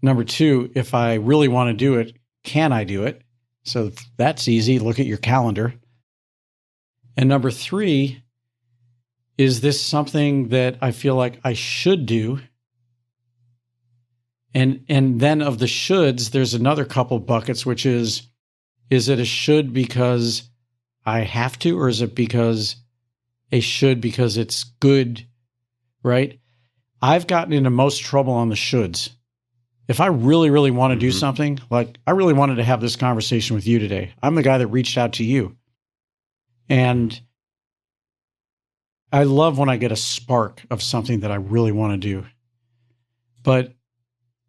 Number two, if I really want to do it, can I do it? So that's easy. Look at your calendar. And number three, is this something that I feel like I should do? And then of the shoulds, there's another couple buckets, which is it a should because I have to, or is it because a should because it's good, right? I've gotten into most trouble on the shoulds. If I really, really want to do something, like I really wanted to have this conversation with you today. I'm the guy that reached out to you. And I love when I get a spark of something that I really want to do. But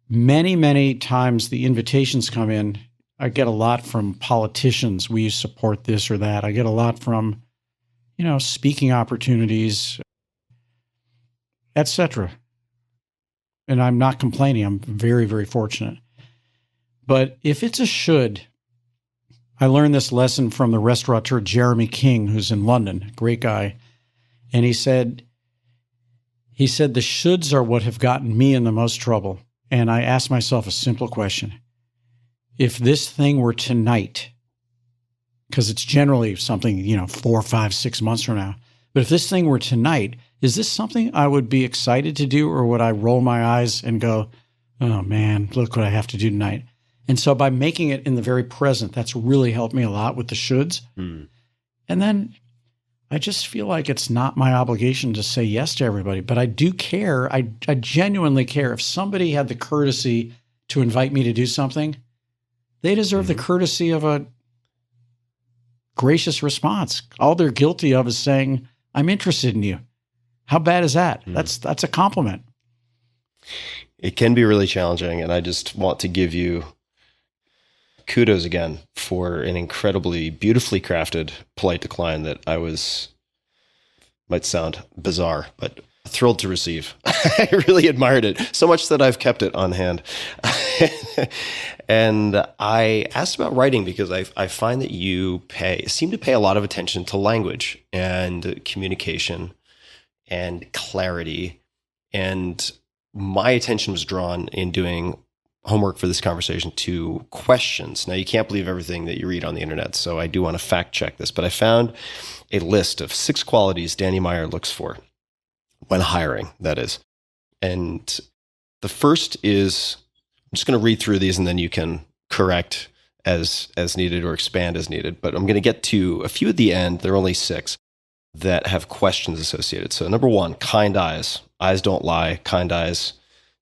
many, many times the invitations come in, I get a lot from politicians. We support this or that. I get a lot from, speaking opportunities, etc. And I'm not complaining. I'm very, very fortunate. But if it's a should, I learned this lesson from the restaurateur Jeremy King, who's in London, a great guy. And he said, the shoulds are what have gotten me in the most trouble. And I asked myself a simple question. If this thing were tonight, because it's generally something, 4, 5, 6 months from now, but if this thing were tonight, is this something I would be excited to do, or would I roll my eyes and go, oh man, look what I have to do tonight? And so by making it in the very present, that's really helped me a lot with the shoulds. And then I just feel like it's not my obligation to say yes to everybody, but I do care. I genuinely care. If somebody had the courtesy to invite me to do something, they deserve the courtesy of a gracious response. All they're guilty of is saying, I'm interested in you. How bad is that? That's a compliment. It can be really challenging, and I just want to give you kudos again for an incredibly beautifully crafted polite decline that might sound bizarre, but thrilled to receive. I really admired it so much that I've kept it on hand. And I asked about writing because I find that you seem to pay a lot of attention to language and communication and clarity. And my attention was drawn in doing homework for this conversation to questions. Now, you can't believe everything that you read on the internet, so I do want to fact check this, but I found a list of 6 qualities Danny Meyer looks for when hiring, that is. And the first is, I'm just going to read through these and then you can correct as needed or expand as needed. But I'm going to get to a few at the end. There are only 6 that have questions associated. So number 1, kind eyes. Eyes don't lie. Kind eyes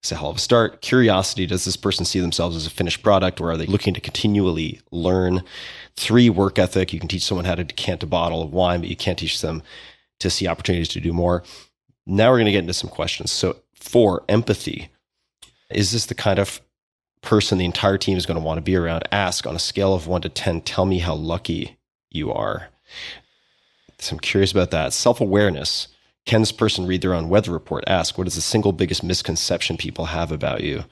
is a hell of a start. Curiosity. Does this person see themselves as a finished product, or are they looking to continually learn? 3, work ethic. You can teach someone how to decant a bottle of wine, but you can't teach them to see opportunities to do more. Now we're going to get into some questions. So 4, empathy. Is this the kind of person the entire team is going to want to be around? Ask, on a scale of 1 to 10, tell me how lucky you are. So I'm curious about that. Self-awareness. Can this person read their own weather report? Ask, what is the single biggest misconception people have about you?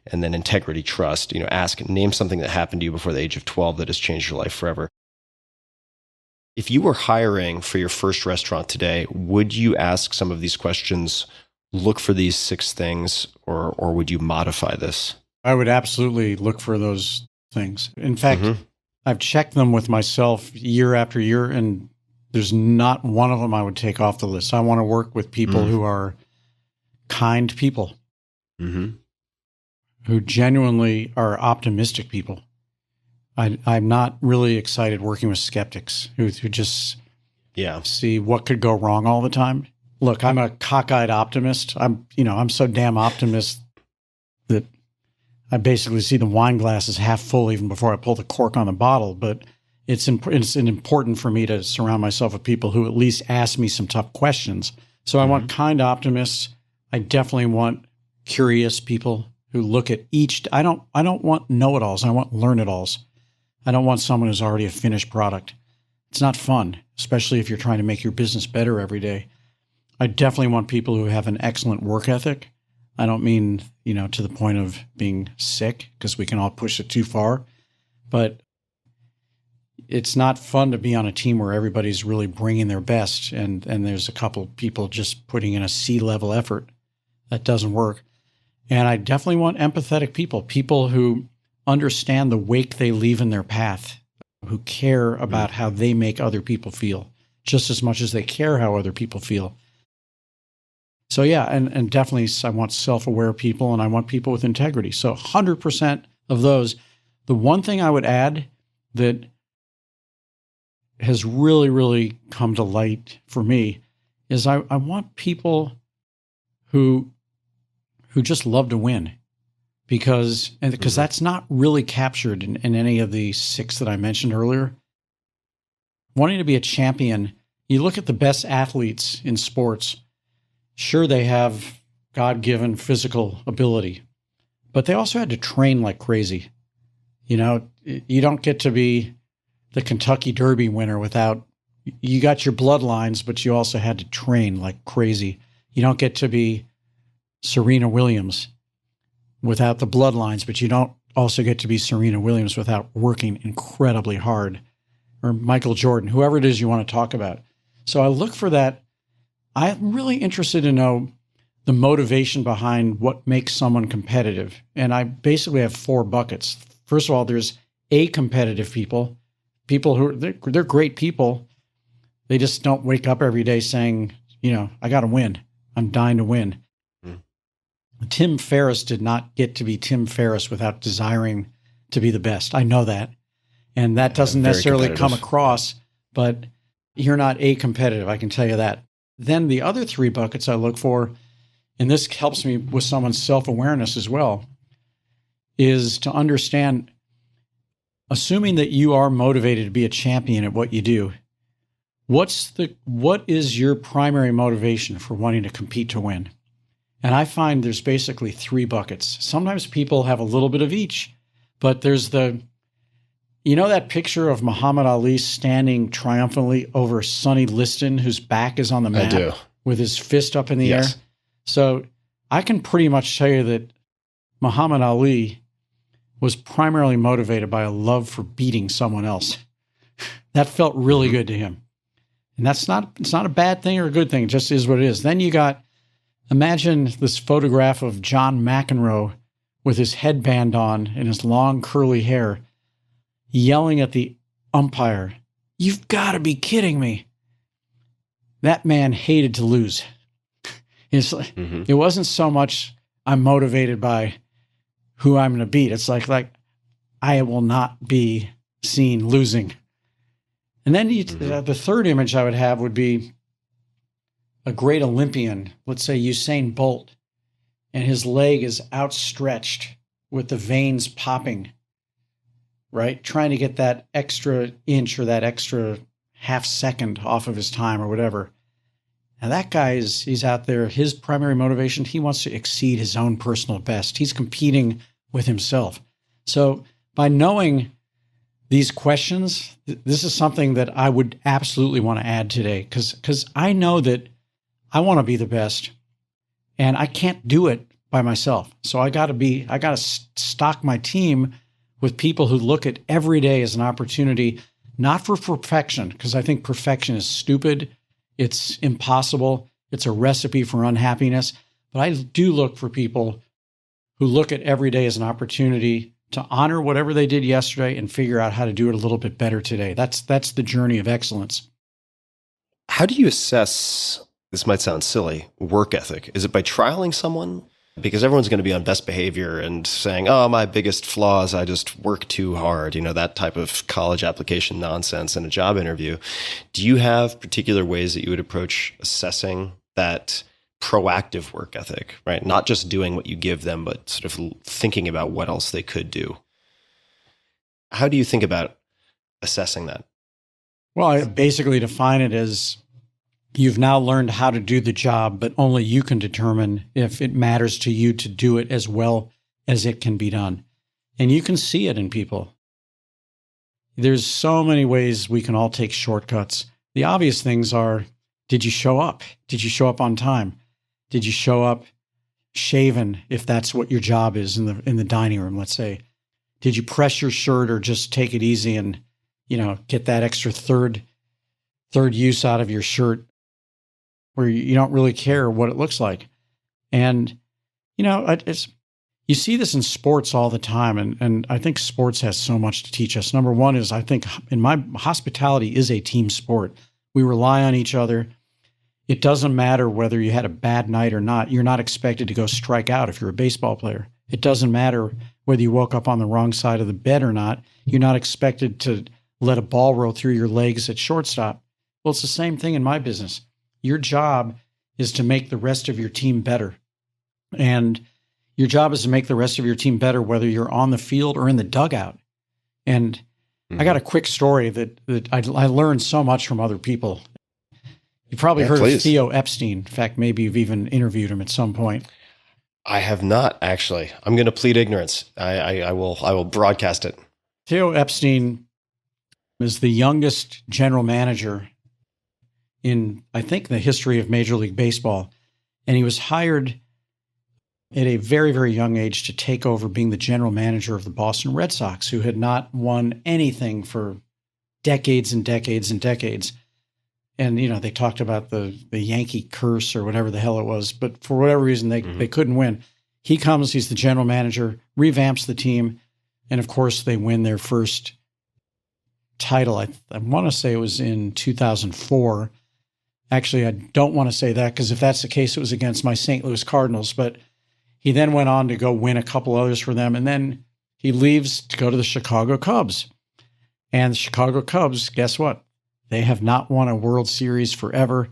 And then integrity, trust, ask, name something that happened to you before the age of 12 that has changed your life forever. If you were hiring for your first restaurant today, would you ask some of these questions, look for these 6 things, or would you modify this? I would absolutely look for those things. In fact, I've checked them with myself year after year, and there's not one of them I would take off the list. I want to work with people who are kind people, who genuinely are optimistic people. I'm not really excited working with skeptics who just see what could go wrong all the time. Look, I'm a cockeyed optimist. I'm so damn optimist that I basically see the wine glass as half full even before I pull the cork on the bottle. But it's important for me to surround myself with people who at least ask me some tough questions. So I want kind optimists. I definitely want curious people who look at each. I don't want know-it-alls. I want learn-it-alls. I don't want someone who's already a finished product. It's not fun, especially if you're trying to make your business better every day. I definitely want people who have an excellent work ethic. I don't mean, to the point of being sick, because we can all push it too far. But it's not fun to be on a team where everybody's really bringing their best and there's a couple people just putting in a C-level effort. That doesn't work. And I definitely want empathetic people who understand the wake they leave in their path, who care about how they make other people feel just as much as they care how other people feel. So yeah, and definitely I want self-aware people, and I want people with integrity. So 100% of those. The one thing I would add that has really, really come to light for me is I want people who just love to win, because that's not really captured in any of the 6 that I mentioned earlier. Wanting to be a champion, you look at the best athletes in sports. Sure, they have God-given physical ability, but they also had to train like crazy. You don't get to be the Kentucky Derby winner without, you got your bloodlines, but you also had to train like crazy. You don't get to be Serena Williams without the bloodlines, but you don't also get to be Serena Williams without working incredibly hard, or Michael Jordan, whoever it is you want to talk about. So I look for that. I'm really interested to know the motivation behind what makes someone competitive. And I basically have 4 buckets. First of all, there's competitive people who they're great people. They just don't wake up every day saying, I got to win. I'm dying to win. Tim Ferriss did not get to be Tim Ferriss without desiring to be the best. I know that. And that doesn't necessarily come across, but you're not competitive. I can tell you that. Then the other 3 buckets I look for, and this helps me with someone's self-awareness as well, is to understand, assuming that you are motivated to be a champion at what you do, what is your primary motivation for wanting to compete to win? And I find there's basically 3 buckets. Sometimes people have a little bit of each, but there's that picture of Muhammad Ali standing triumphantly over Sonny Liston, whose back is on the mat with his fist up in the air. So I can pretty much tell you that Muhammad Ali was primarily motivated by a love for beating someone else. That felt really good to him. And it's not a bad thing or a good thing. It just is what it is. Then imagine this photograph of John McEnroe with his headband on and his long curly hair, yelling at the umpire, "You've got to be kidding me." That man hated to lose. It wasn't so much I'm motivated by who I'm going to beat. It's like I will not be seen losing. And then the third image I would have would be a great Olympian, let's say Usain Bolt, and his leg is outstretched with the veins popping, right? Trying to get that extra inch or that extra half second off of his time or whatever. Now that guy he's out there, his primary motivation, he wants to exceed his own personal best. He's competing with himself. So by knowing these questions, this is something that I would absolutely want to add today, because I know that I want to be the best, and I can't do it by myself. So I got to stock my team with people who look at every day as an opportunity, not for perfection, because I think perfection is stupid. It's impossible. It's a recipe for unhappiness. But I do look for people who look at every day as an opportunity to honor whatever they did yesterday and figure out how to do it a little bit better today. That's the journey of excellence. How do you assess, this might sound silly, work ethic? Is it by trialing someone? Because everyone's going to be on best behavior and saying, oh, my biggest flaw is I just work too hard, that type of college application nonsense in a job interview. Do you have particular ways that you would approach assessing that proactive work ethic, right? Not just doing what you give them, but sort of thinking about what else they could do. How do you think about assessing that? Well, I basically define it as you've now learned how to do the job, but only you can determine if it matters to you to do it as well as it can be done. And you can see it in people. There's so many ways we can all take shortcuts. The obvious things are, did you show up? Did you show up on time? Did you show up shaven, if that's what your job is in the dining room, let's say? Did you press your shirt or just take it easy and, get that extra third use out of your shirt where you don't really care what it looks like? And, you see this in sports all the time. And I think sports has so much to teach us. Number one is, I think hospitality is a team sport. We rely on each other. It doesn't matter whether you had a bad night or not. You're not expected to go strike out if you're a baseball player. It doesn't matter whether you woke up on the wrong side of the bed or not. You're not expected to let a ball roll through your legs at shortstop. Well, it's the same thing in my business. Your job is to make the rest of your team better. And your job is to make the rest of your team better, whether you're on the field or in the dugout. And I got a quick story that I learned so much from other people. You probably heard of Theo Epstein. In fact, maybe you've even interviewed him at some point. I have not, actually. I'm going to plead ignorance. I will broadcast it. Theo Epstein is the youngest general manager in, I think, the history of Major League Baseball. And he was hired at a very, very young age to take over being the general manager of the Boston Red Sox, who had not won anything for decades and decades and decades. And, they talked about the Yankee curse or whatever the hell it was. But for whatever reason, they couldn't win. He comes, he's the general manager, revamps the team. And, of course, they win their first title. I want to say it was in 2004. Actually, I don't want to say that because if that's the case, it was against my St. Louis Cardinals. But he then went on to go win a couple others for them. And then he leaves to go to the Chicago Cubs. And the Chicago Cubs, guess what? They have not won a World Series forever.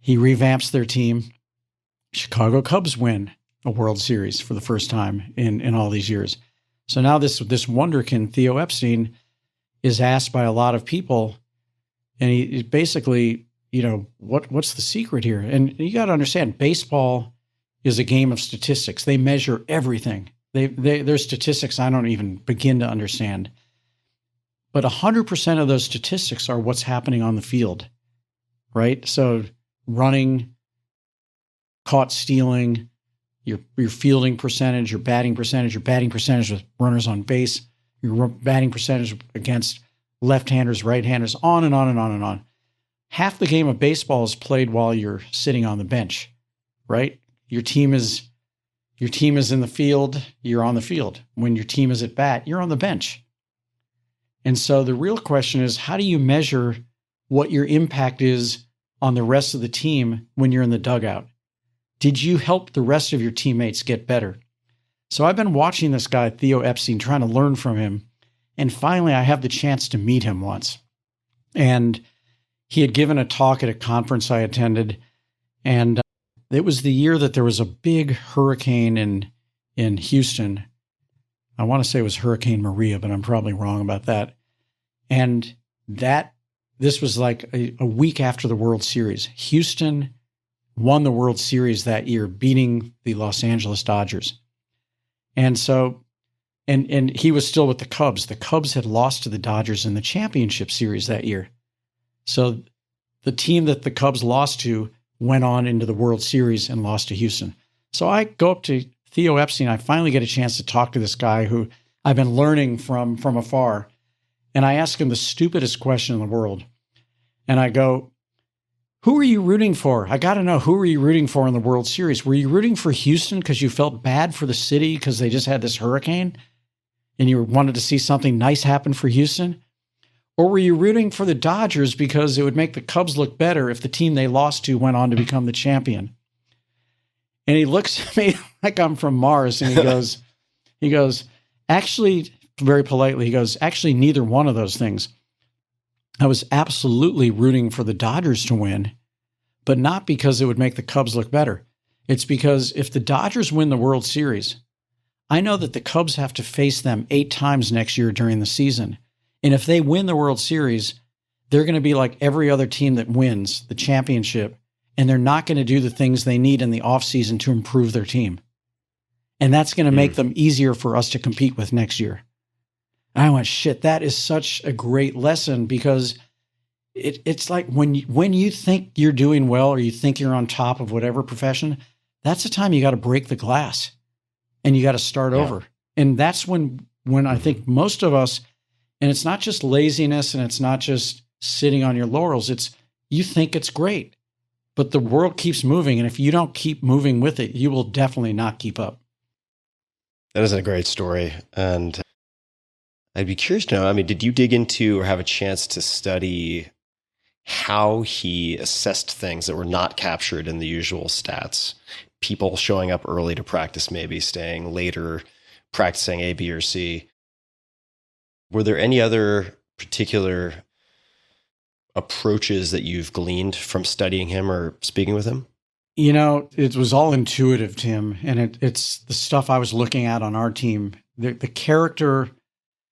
He revamps their team. Chicago Cubs win a World Series for the first time in all these years. So now this wonderkin, Theo Epstein, is asked by a lot of people, and he basically, what's the secret here? And you got to understand, baseball is a game of statistics. They measure everything. Their statistics I don't even begin to understand. But 100% of those statistics are what's happening on the field, right? So running, caught stealing, your fielding percentage, your batting percentage with runners on base, your batting percentage against left-handers, right-handers, on and on and on and on. Half the game of baseball is played while you're sitting on the bench, right? Your team is in the field, you're on the field. When your team is at bat, you're on the bench. And so the real question is, how do you measure what your impact is on the rest of the team when you're in the dugout? Did you help the rest of your teammates get better? So I've been watching this guy, Theo Epstein, trying to learn from him. And finally, I have the chance to meet him once. And he had given a talk at a conference I attended. And it was the year that there was a big hurricane in Houston. I want to say it was Hurricane Maria, but I'm probably wrong about that. And this was like a week after the World Series. Houston won the World Series that year, beating the Los Angeles Dodgers. And so, and he was still with the Cubs. The Cubs had lost to the Dodgers in the championship series that year. So the team that the Cubs lost to went on into the World Series and lost to Houston. So I go up to Theo Epstein. I finally get a chance to talk to this guy who I've been learning from afar. And I ask him the stupidest question in the world. And I go, who are you rooting for? I got to know, who are you rooting for in the World Series? Were you rooting for Houston because you felt bad for the city because they just had this hurricane and you wanted to see something nice happen for Houston? Or were you rooting for the Dodgers because it would make the Cubs look better if the team they lost to went on to become the champion? And he looks at me like I'm from Mars, and he goes, actually, very politely, he goes, actually, neither one of those things. I was absolutely rooting for the Dodgers to win, but not because it would make the Cubs look better. It's because if the Dodgers win the World Series, I know that the Cubs have to face them 8 times next year during the season. And if they win the World Series, they're going to be like every other team that wins the championship, and they're not going to do the things they need in the offseason to improve their team. And that's going to make them easier for us to compete with next year. And I went, shit, that is such a great lesson, because it's like when you think you're doing well or you think you're on top of whatever profession, that's the time you got to break the glass and you got to start over. And that's when I think most of us, and it's not just laziness and it's not just sitting on your laurels, it's you think it's great, but the world keeps moving. And if you don't keep moving with it, you will definitely not keep up. That is a great story. And I'd be curious to know, I mean, did you dig into or have a chance to study how he assessed things that were not captured in the usual stats? People showing up early to practice, maybe staying later, practicing A, B, or C. Were there any other particular approaches that you've gleaned from studying him or speaking with him? You know, it was all intuitive, Tim, and it's the stuff I was looking at on our team. The character,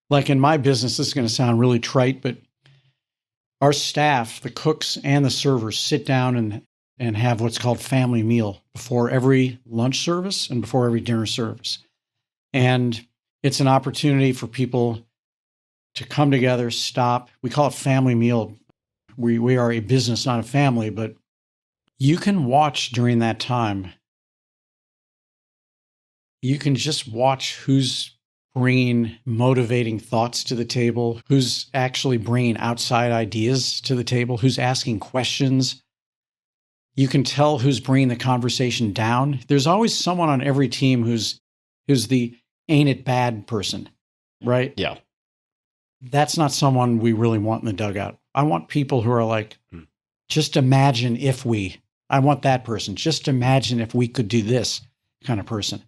like in my business, this is going to sound really trite, but our staff, the cooks and the servers, sit down and have what's called family meal before every lunch service and before every dinner service. And it's an opportunity for people to come together, stop. We call it family meal. We are a business, not a family, but you can watch during that time. You can just watch who's bringing motivating thoughts to the table, who's actually bringing outside ideas to the table, who's asking questions. You can tell who's bringing the conversation down. There's always someone on every team who's the ain't it bad person, right? Yeah. That's not someone we really want in the dugout. I want people who are like, just imagine if I want that person. Just imagine if we could do this kind of person.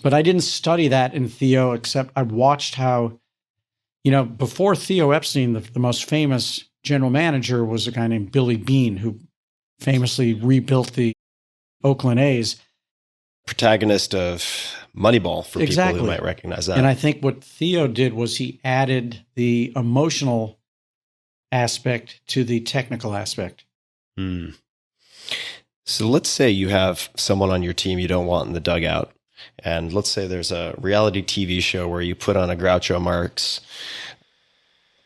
But I didn't study that in Theo, except I watched how, before Theo Epstein, the most famous general manager was a guy named Billy Beane, who famously rebuilt the Oakland A's. Protagonist of Moneyball, for people who might recognize that. And I think what Theo did was he added the emotional aspect to the technical aspect. So let's say you have someone on your team you don't want in the dugout. And let's say there's a reality TV show where you put on a Groucho Marx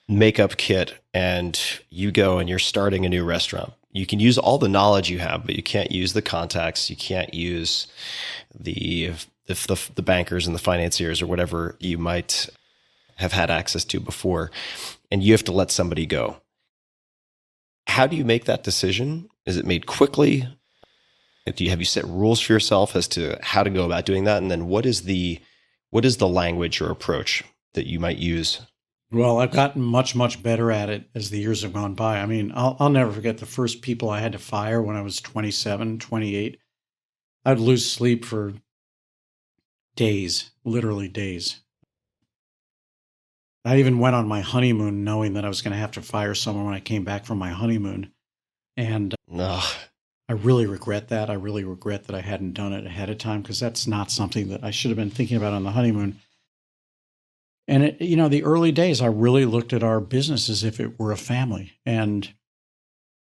makeup kit and you go and you're starting a new restaurant. You can use all the knowledge you have, but you can't use the contacts. You can't use the bankers and the financiers or whatever you might have had access to before. And you have to let somebody go. How do you make that decision? Is it made quickly? Have you set rules for yourself as to how to go about doing that? And then what is the language or approach that you might use? Well, I've gotten much, much better at it as the years have gone by. I mean, I'll never forget the first people I had to fire when I was 27, 28. I'd lose sleep for days, literally days. I even went on my honeymoon knowing that I was going to have to fire someone when I came back from my honeymoon. And I really regret that. I really regret that I hadn't done it ahead of time, because that's not something that I should have been thinking about on the honeymoon. And, the early days, I really looked at our business as if it were a family. And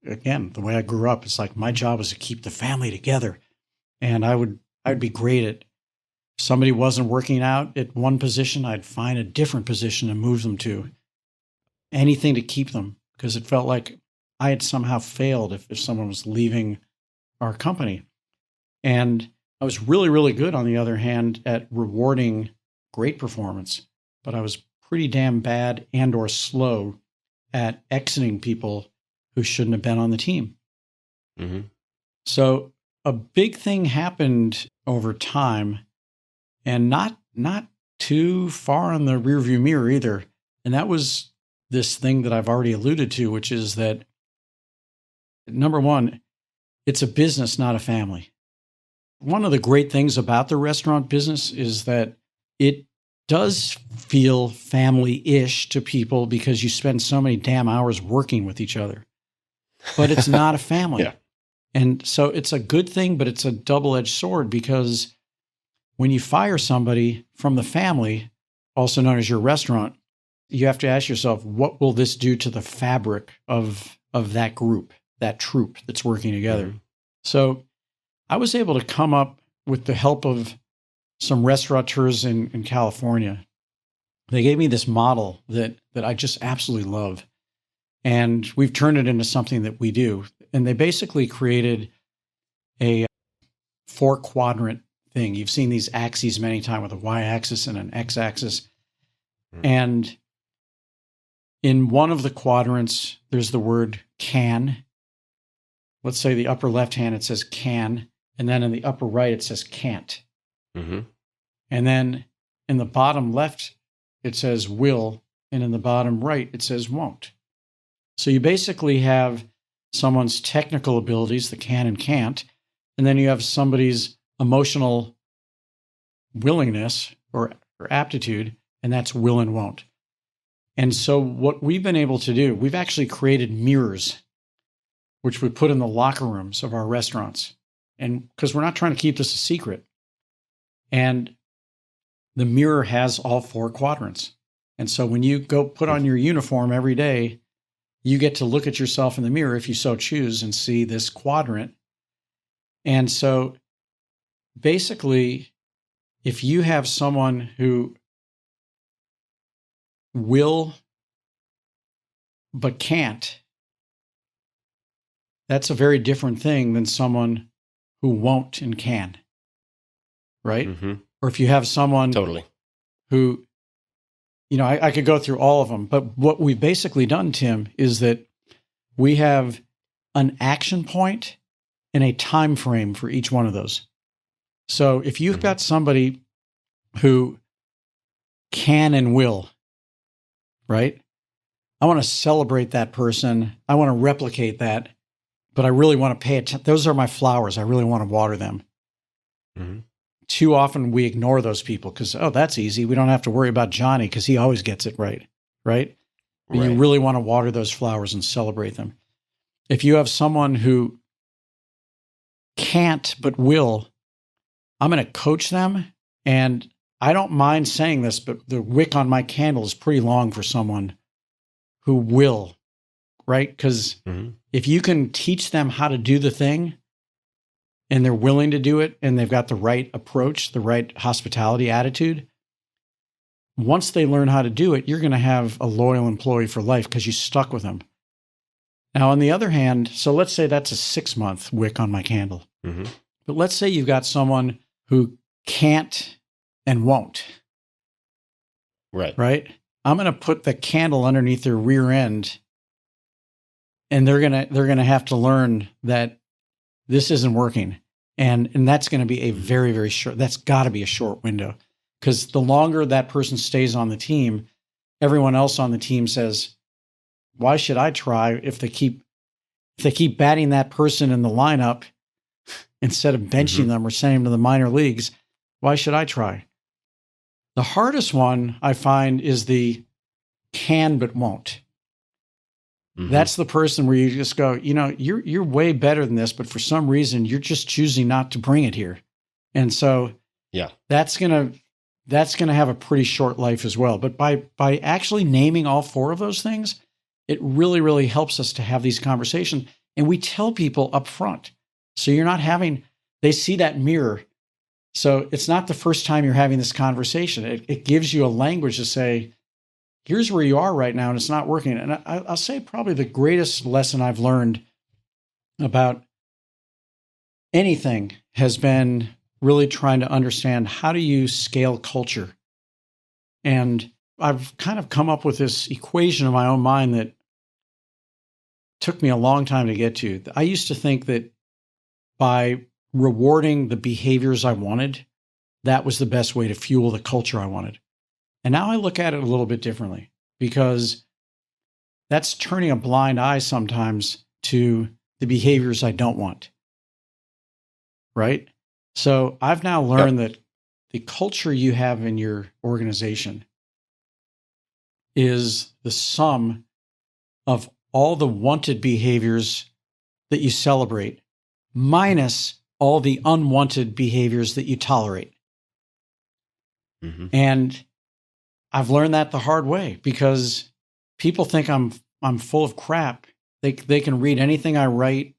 again, the way I grew up, it's like my job was to keep the family together. And I'd be great at, if somebody wasn't working out at one position, I'd find a different position and move them to. Anything to keep them, because it felt like I had somehow failed if someone was leaving our company. And I was really, really good, on the other hand, at rewarding great performance, but I was pretty damn bad and or slow at exiting people who shouldn't have been on the team. Mm-hmm. So a big thing happened over time, and not too far in the rearview mirror either. And that was this thing that I've already alluded to, which is that, number one, it's a business, not a family. One of the great things about the restaurant business is that it does feel family-ish to people because you spend so many damn hours working with each other. But it's not a family. Yeah. And so it's a good thing, but it's a double-edged sword, because when you fire somebody from the family, also known as your restaurant, you have to ask yourself, what will this do to the fabric of that group, that troupe that's working together? Mm-hmm. So I was able to come up with the help of some restaurateurs in California. They gave me this model that I just absolutely love. And we've turned it into something that we do. And they basically created a 4-quadrant thing. You've seen these axes many times with a y-axis and an x-axis. Mm-hmm. And in one of the quadrants, there's the word can. Let's say the upper left hand, it says can. And then in the upper right, it says can't. Mm-hmm. And then in the bottom left, it says will. And in the bottom right, it says won't. So you basically have someone's technical abilities, the can and can't, and then you have somebody's emotional willingness or aptitude, and that's will and won't. And so what we've been able to do, we've actually created mirrors, which we put in the locker rooms of our restaurants. And because we're not trying to keep this a secret. And the mirror has all 4 quadrants. And so when you go put on your uniform every day, you get to look at yourself in the mirror, if you so choose, and see this quadrant. And so basically, if you have someone who will but can't, that's a very different thing than someone who won't and can, right? Mm-hmm. Or if you have someone totally who, I could go through all of them, but what we've basically done, Tim, is that we have an action point and a time frame for each one of those. So if you've got somebody who can and will, right? I want to celebrate that person. I want to replicate that, but I really want to pay attention. Those are my flowers. I really want to water them. Mm-hmm. Too often we ignore those people because, that's easy. We don't have to worry about Johnny because he always gets it right, right? But you really want to water those flowers and celebrate them. If you have someone who can't but will, I'm going to coach them. And I don't mind saying this, but the wick on my candle is pretty long for someone who will, right? Because if you can teach them how to do the thing, and they're willing to do it, and they've got the right approach, the right hospitality attitude, once they learn how to do it, you're going to have a loyal employee for life because you stuck with them. Now, on the other hand, so let's say that's a 6-month wick on my candle. Mm-hmm. But let's say you've got someone who can't and won't. Right? I'm going to put the candle underneath their rear end, and they're going to have to learn that this isn't working. And that's going to be a very, very short, that's got to be a short window. Because the longer that person stays on the team, everyone else on the team says, why should I try if they keep batting that person in the lineup instead of benching them or sending them to the minor leagues? Why should I try? The hardest one I find is the can but won't. That's the person where you just go, you're way better than this, but for some reason you're just choosing not to bring it here. And so that's going to have a pretty short life as well. But by actually naming all 4 of those things, it really, really helps us to have these conversations. And we tell people up front. So you're not they see that mirror. So it's not the first time you're having this conversation. It gives you a language to say, here's where you are right now and it's not working. And I'll say probably the greatest lesson I've learned about anything has been really trying to understand how do you scale culture. And I've kind of come up with this equation in my own mind that took me a long time to get to. I used to think that by rewarding the behaviors I wanted, that was the best way to fuel the culture I wanted. And now I look at it a little bit differently, because that's turning a blind eye sometimes to the behaviors I don't want. Right? So I've now learned that the culture you have in your organization is the sum of all the wanted behaviors that you celebrate, minus all the unwanted behaviors that you tolerate. Mm-hmm. And I've learned that the hard way, because people think I'm full of crap. They can read anything I write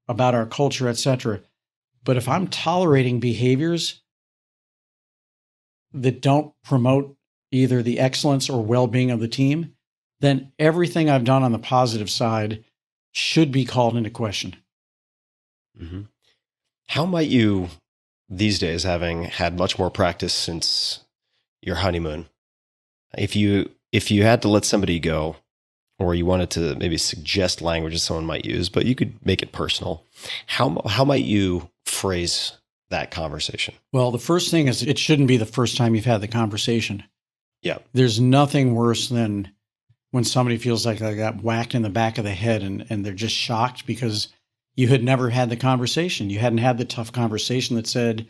about our culture, etc. But if I'm tolerating behaviors that don't promote either the excellence or well-being of the team, then everything I've done on the positive side should be called into question. Mm-hmm. How might you, these days, having had much more practice since your honeymoon, if you had to let somebody go, or you wanted to maybe suggest language that someone might use, but you could make it personal, how might you phrase that conversation? Well, the first thing is it shouldn't be the first time you've had the conversation. Yeah. There's nothing worse than when somebody feels like they got whacked in the back of the head and they're just shocked because you had never had the conversation. You hadn't had the tough conversation that said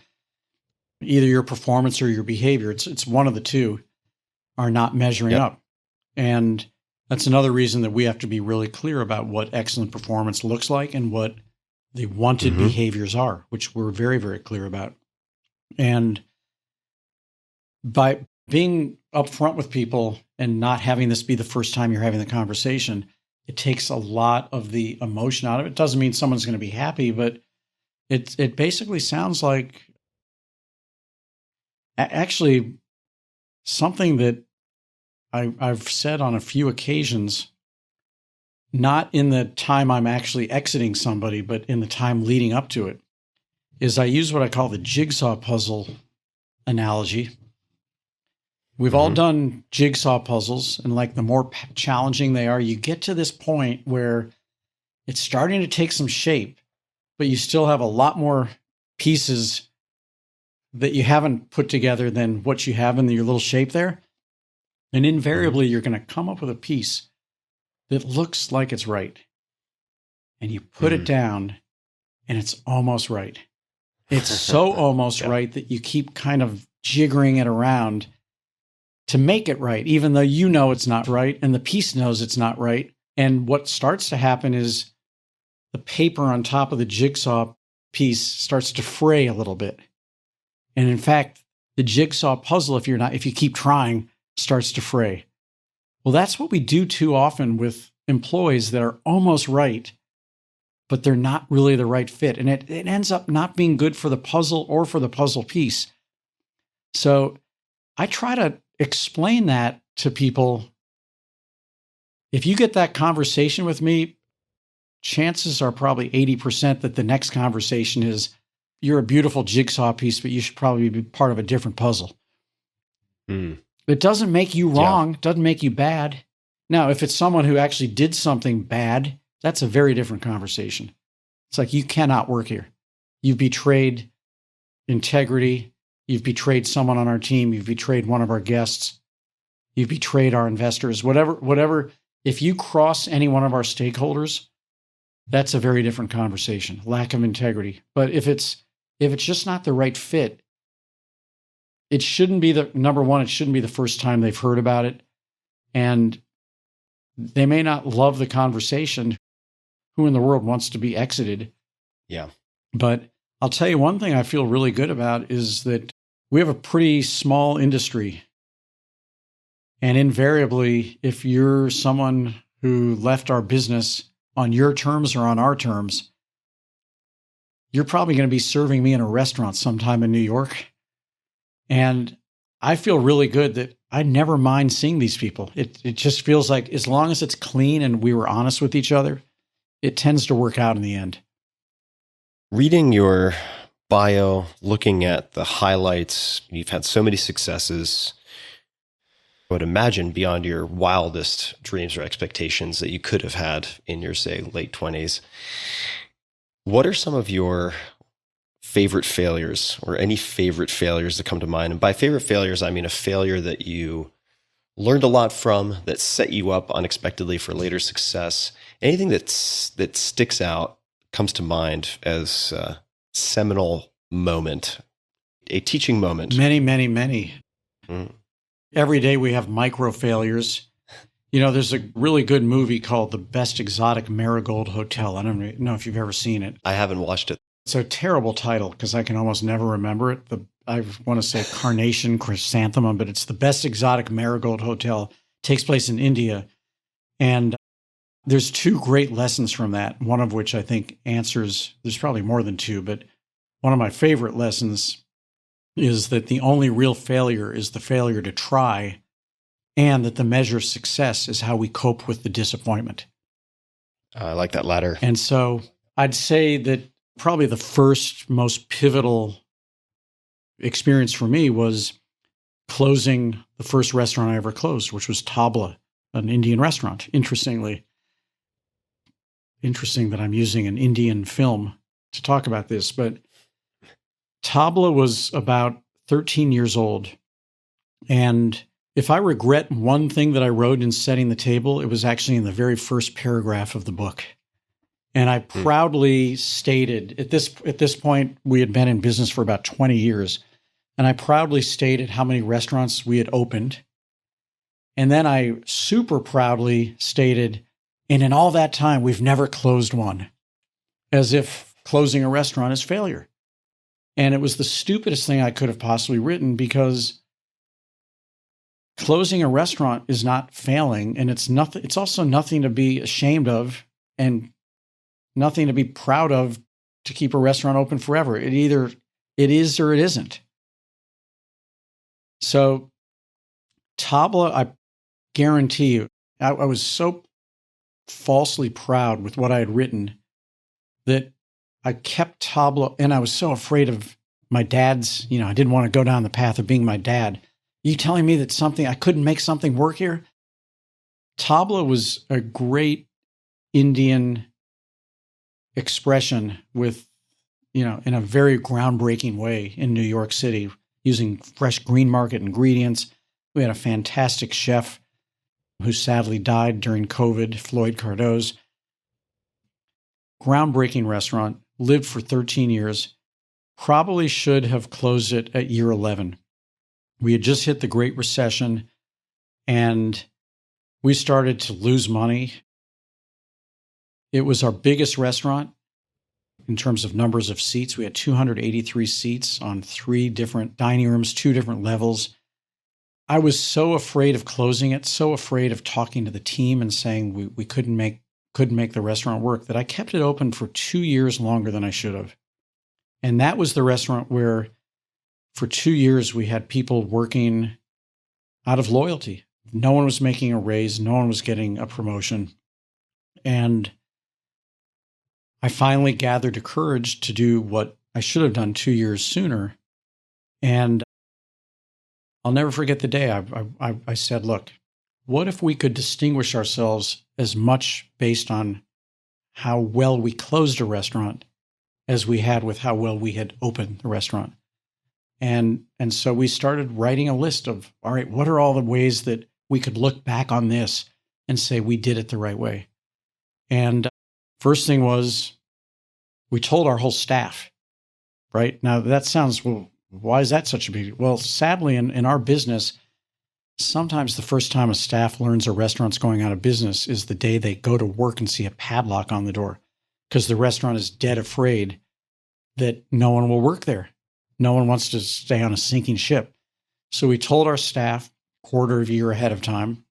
either your performance or your behavior, it's one of the two, are not measuring up. And that's another reason that we have to be really clear about what excellent performance looks like and what the wanted behaviors are, which we're very, very clear about. And by being upfront with people and not having this be the first time you're having the conversation, it takes a lot of the emotion out of it. It doesn't mean someone's going to be happy, but it basically sounds like actually something that I've said on a few occasions, not in the time I'm actually exiting somebody, but in the time leading up to it, is I use what I call the jigsaw puzzle analogy. We've all done jigsaw puzzles, and like the more challenging they are, you get to this point where it's starting to take some shape, but you still have a lot more pieces that you haven't put together than what you have in your little shape there. And invariably, you're going to come up with a piece that looks like it's right. And you put it down, and it's almost right. It's so almost right that you keep kind of jiggering it around to make it right, even though you know it's not right, and the piece knows it's not right. And what starts to happen is the paper on top of the jigsaw piece starts to fray a little bit. And in fact, the jigsaw puzzle, if you keep trying, starts to fray. Well, that's what we do too often with employees that are almost right, but they're not really the right fit. And it ends up not being good for the puzzle or for the puzzle piece. So I try to explain that to people. If you get that conversation with me, chances are probably 80% that the next conversation is, you're a beautiful jigsaw piece, but you should probably be part of a different puzzle. It doesn't make you wrong, doesn't make you bad. Now, if it's someone who actually did something bad, that's a very different conversation. It's like, you cannot work here. You've betrayed integrity. You've betrayed someone on our team. You've betrayed one of our guests. You've betrayed our investors. Whatever. If you cross any one of our stakeholders, that's a very different conversation. Lack of integrity. But if it's just not the right fit, it shouldn't be it shouldn't be the first time they've heard about it. And they may not love the conversation. Who in the world wants to be exited? Yeah. But I'll tell you one thing I feel really good about is that we have a pretty small industry. And invariably, if you're someone who left our business on your terms or on our terms, you're probably going to be serving me in a restaurant sometime in New York. And I feel really good that I never mind seeing these people. It just feels like as long as it's clean and we were honest with each other, it tends to work out in the end. Reading your bio, looking at the highlights, you've had so many successes. I would imagine beyond your wildest dreams or expectations that you could have had in your, say, late 20s. What are some of your favorite failures or any favorite failures that come to mind? And by favorite failures, I mean a failure that you learned a lot from, that set you up unexpectedly for later success. Anything that sticks out, comes to mind as a seminal moment, a teaching moment? Many, many, many. Mm. Every day we have micro failures. There's a really good movie called The Best Exotic Marigold Hotel. I don't know if you've ever seen it. I haven't watched it. It's a terrible title because I can almost never remember it. I want to say Carnation Chrysanthemum, but it's The Best Exotic Marigold Hotel. It takes place in India. And there's two great lessons from that, one of which I think answers, there's probably more than two, but one of my favorite lessons is that the only real failure is the failure to try, and that the measure of success is how we cope with the disappointment. I like that latter. And so I'd say that probably the first most pivotal experience for me was closing the first restaurant I ever closed, which was Tabla, an Indian restaurant. Interesting that I'm using an Indian film to talk about this, but Tabla was about 13 years old. And if I regret one thing that I wrote in setting the table, it was actually in the very first paragraph of the book. And I proudly stated, at this point, we had been in business for about 20 years, and I proudly stated how many restaurants we had opened. And then I super proudly stated, and in all that time, we've never closed one, as if closing a restaurant is failure. And it was the stupidest thing I could have possibly written, because closing a restaurant is not failing, and it's also nothing to be ashamed of and nothing to be proud of to keep a restaurant open forever. It either it is or it isn't. So Tabla, I guarantee you, I was so falsely proud with what I had written that I kept Tabla, and I was so afraid of my dad's, I didn't want to go down the path of being my dad. You telling me that I couldn't make something work here? Tabla was a great Indian expression with, in a very groundbreaking way in New York City, using fresh green market ingredients. We had a fantastic chef who sadly died during COVID, Floyd Cardoz. Groundbreaking restaurant, lived for 13 years, probably should have closed it at year 11. We had just hit the Great Recession, and we started to lose money. It was our biggest restaurant in terms of numbers of seats. We had 283 seats on 3 different dining rooms, 2 different levels. I was so afraid of closing it, so afraid of talking to the team and saying we couldn't make the restaurant work, that I kept it open for 2 years longer than I should have. And that was the restaurant where for 2 years we had people working out of loyalty. No one was making a raise. No one was getting a promotion. And I finally gathered the courage to do what I should have done 2 years sooner. And I'll never forget the day I said, look, what if we could distinguish ourselves as much based on how well we closed a restaurant as we had with how well we had opened the restaurant? And so we started writing a list of, all right, what are all the ways that we could look back on this and say we did it the right way? And first thing was, we told our whole staff, right? Now that sounds, well, why is that such a big deal? Well, sadly, in our business, sometimes the first time a staff learns a restaurant's going out of business is the day they go to work and see a padlock on the door, because the restaurant is dead afraid that no one will work there. No one wants to stay on a sinking ship. So we told our staff quarter of a year ahead of time,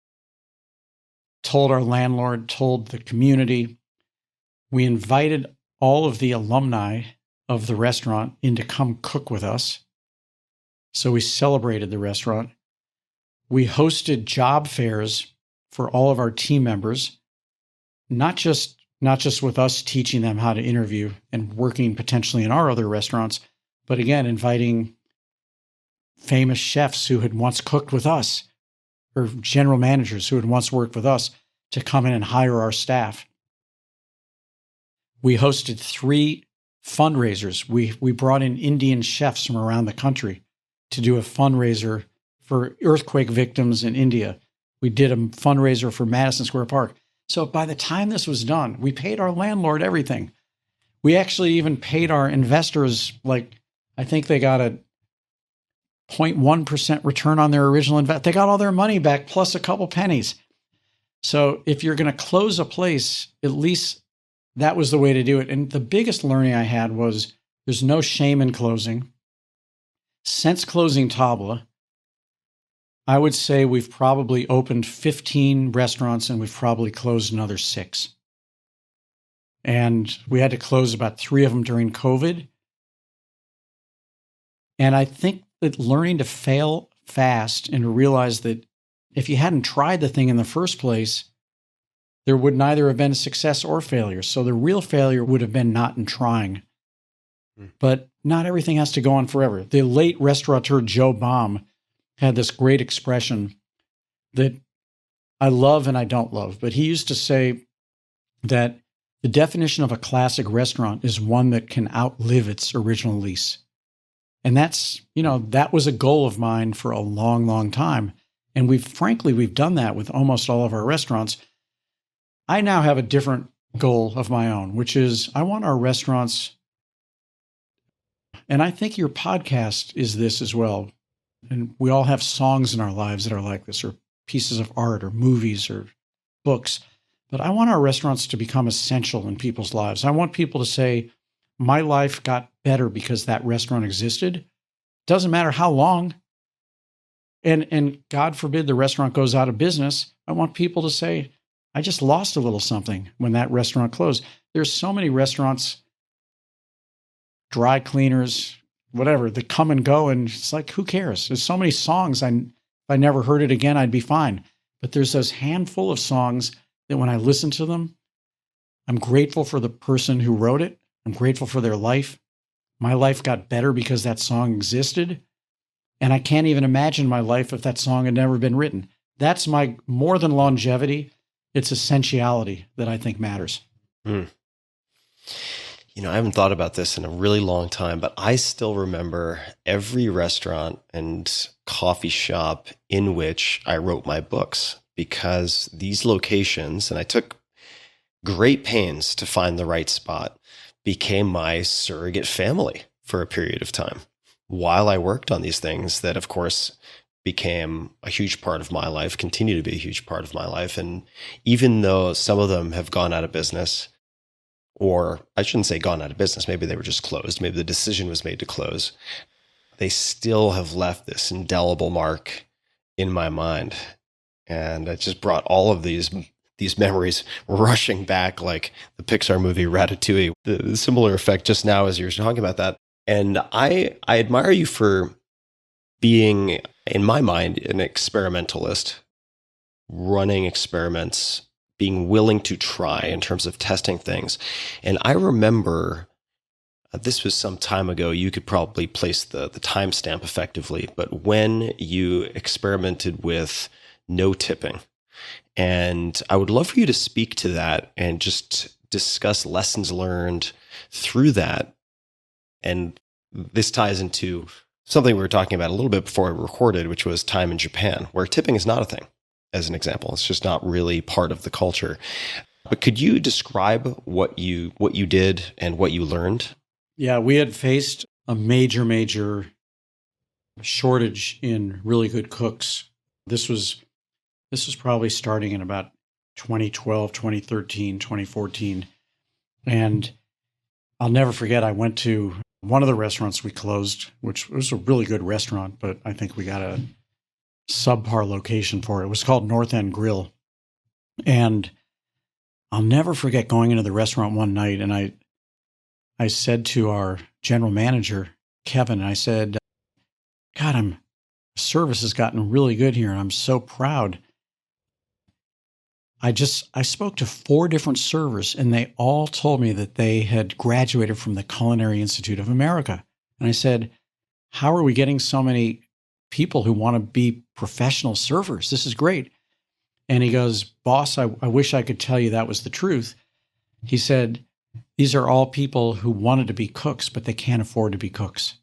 told our landlord, told the community. We invited all of the alumni of the restaurant in to come cook with us. So we celebrated the restaurant. We hosted job fairs for all of our team members, not just with us teaching them how to interview and working potentially in our other restaurants, but again, inviting famous chefs who had once cooked with us or general managers who had once worked with us to come in and hire our staff. We hosted 3 fundraisers. We brought in Indian chefs from around the country to do a fundraiser for earthquake victims in India. We did a fundraiser for Madison Square Park. So by the time this was done, we paid our landlord everything. We actually even paid our investors, I think they got a 0.1% return on their original investment. They got all their money back plus a couple pennies. So if you're going to close a place, at least that was the way to do it. And the biggest learning I had was there's no shame in closing. Since closing Tabla, I would say we've probably opened 15 restaurants and we've probably closed another 6. And we had to close about 3 of them during COVID. And I think that learning to fail fast and to realize that if you hadn't tried the thing in the first place, there would neither have been a success or failure. So the real failure would have been not in trying. But not everything has to go on forever. The late restaurateur Joe Baum had this great expression that I love and I don't love, but he used to say that the definition of a classic restaurant is one that can outlive its original lease. And that's, that was a goal of mine for a long, long time. And we've done that with almost all of our restaurants. I now have a different goal of my own, which is I want our restaurants, and I think your podcast is this as well. And we all have songs in our lives that are like this, or pieces of art, or movies, or books. But I want our restaurants to become essential in people's lives. I want people to say, my life got better because that restaurant existed. Doesn't matter how long. And God forbid the restaurant goes out of business. I want people to say, I just lost a little something when that restaurant closed. There's so many restaurants, dry cleaners, whatever, that come and go. And it's like, who cares? There's so many songs. If I never heard it again, I'd be fine. But there's those handful of songs that when I listen to them, I'm grateful for the person who wrote it. I'm grateful for their life. My life got better because that song existed. And I can't even imagine my life if that song had never been written. That's my, more than longevity, it's essentiality that I think matters. I haven't thought about this in a really long time, but I still remember every restaurant and coffee shop in which I wrote my books, because these locations, and I took great pains to find the right spot, became my surrogate family for a period of time while I worked on these things that, of course, became a huge part of my life, continue to be a huge part of my life. And even though some of them have gone out of business, or I shouldn't say gone out of business, maybe they were just closed, maybe the decision was made to close, they still have left this indelible mark in my mind. And it just brought all of these memories rushing back, like the Pixar movie Ratatouille, the similar effect just now as you're talking about that. And I admire you for being, in my mind, an experimentalist, running experiments, being willing to try in terms of testing things. And I remember, this was some time ago, you could probably place the timestamp effectively, but when you experimented with no tipping. And I would love for you to speak to that and just discuss lessons learned through that. And this ties into something we were talking about a little bit before I recorded, which was time in Japan, where tipping is not a thing, as an example. It's just not really part of the culture. But could you describe what you did and what you learned? Yeah, we had faced a major shortage in really good cooks. This was probably starting in about 2012, 2013, 2014. And I'll never forget, I went to one of the restaurants we closed, which was a really good restaurant, but I think we got a subpar location for it. It was called North End Grill. And I'll never forget going into the restaurant one night, and I said to our general manager, Kevin, I said, God, service has gotten really good here, and I'm so proud. I spoke to 4 different servers, and they all told me that they had graduated from the Culinary Institute of America. And I said, how are we getting so many people who want to be professional servers? This is great. And he goes, boss, I wish I could tell you that was the truth. He said, these are all people who wanted to be cooks, but they can't afford to be cooks.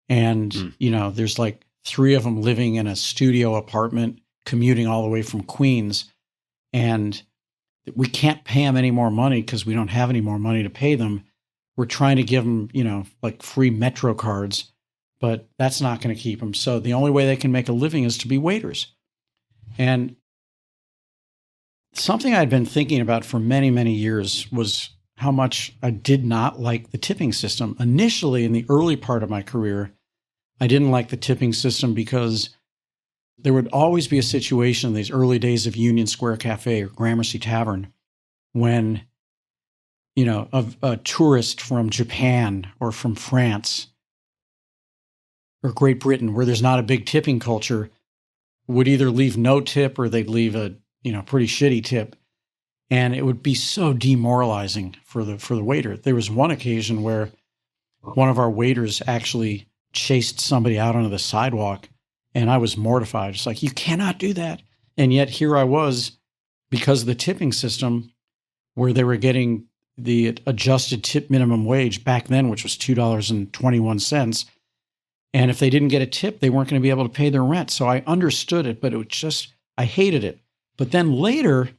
And, there's like 3 of them living in a studio apartment, commuting all the way from Queens. And we can't pay them any more money because we don't have any more money to pay them. We're trying to give them, like free Metro cards, but that's not going to keep them. So the only way they can make a living is to be waiters. And something I'd been thinking about for many, many years was how much I did not like the tipping system. Initially, in the early part of my career, I didn't like the tipping system because there would always be a situation in these early days of Union Square Cafe or Gramercy Tavern when, a tourist from Japan or from France or Great Britain, where there's not a big tipping culture, would either leave no tip or they'd leave a pretty shitty tip. And it would be so demoralizing for the waiter. There was one occasion where one of our waiters actually chased somebody out onto the sidewalk, and I was mortified. It's like, you cannot do that. And yet here I was, because of the tipping system, where they were getting the adjusted tip minimum wage back then, which was $2.21. And if they didn't get a tip, they weren't going to be able to pay their rent. So I understood it, but it was just, I hated it. But then later,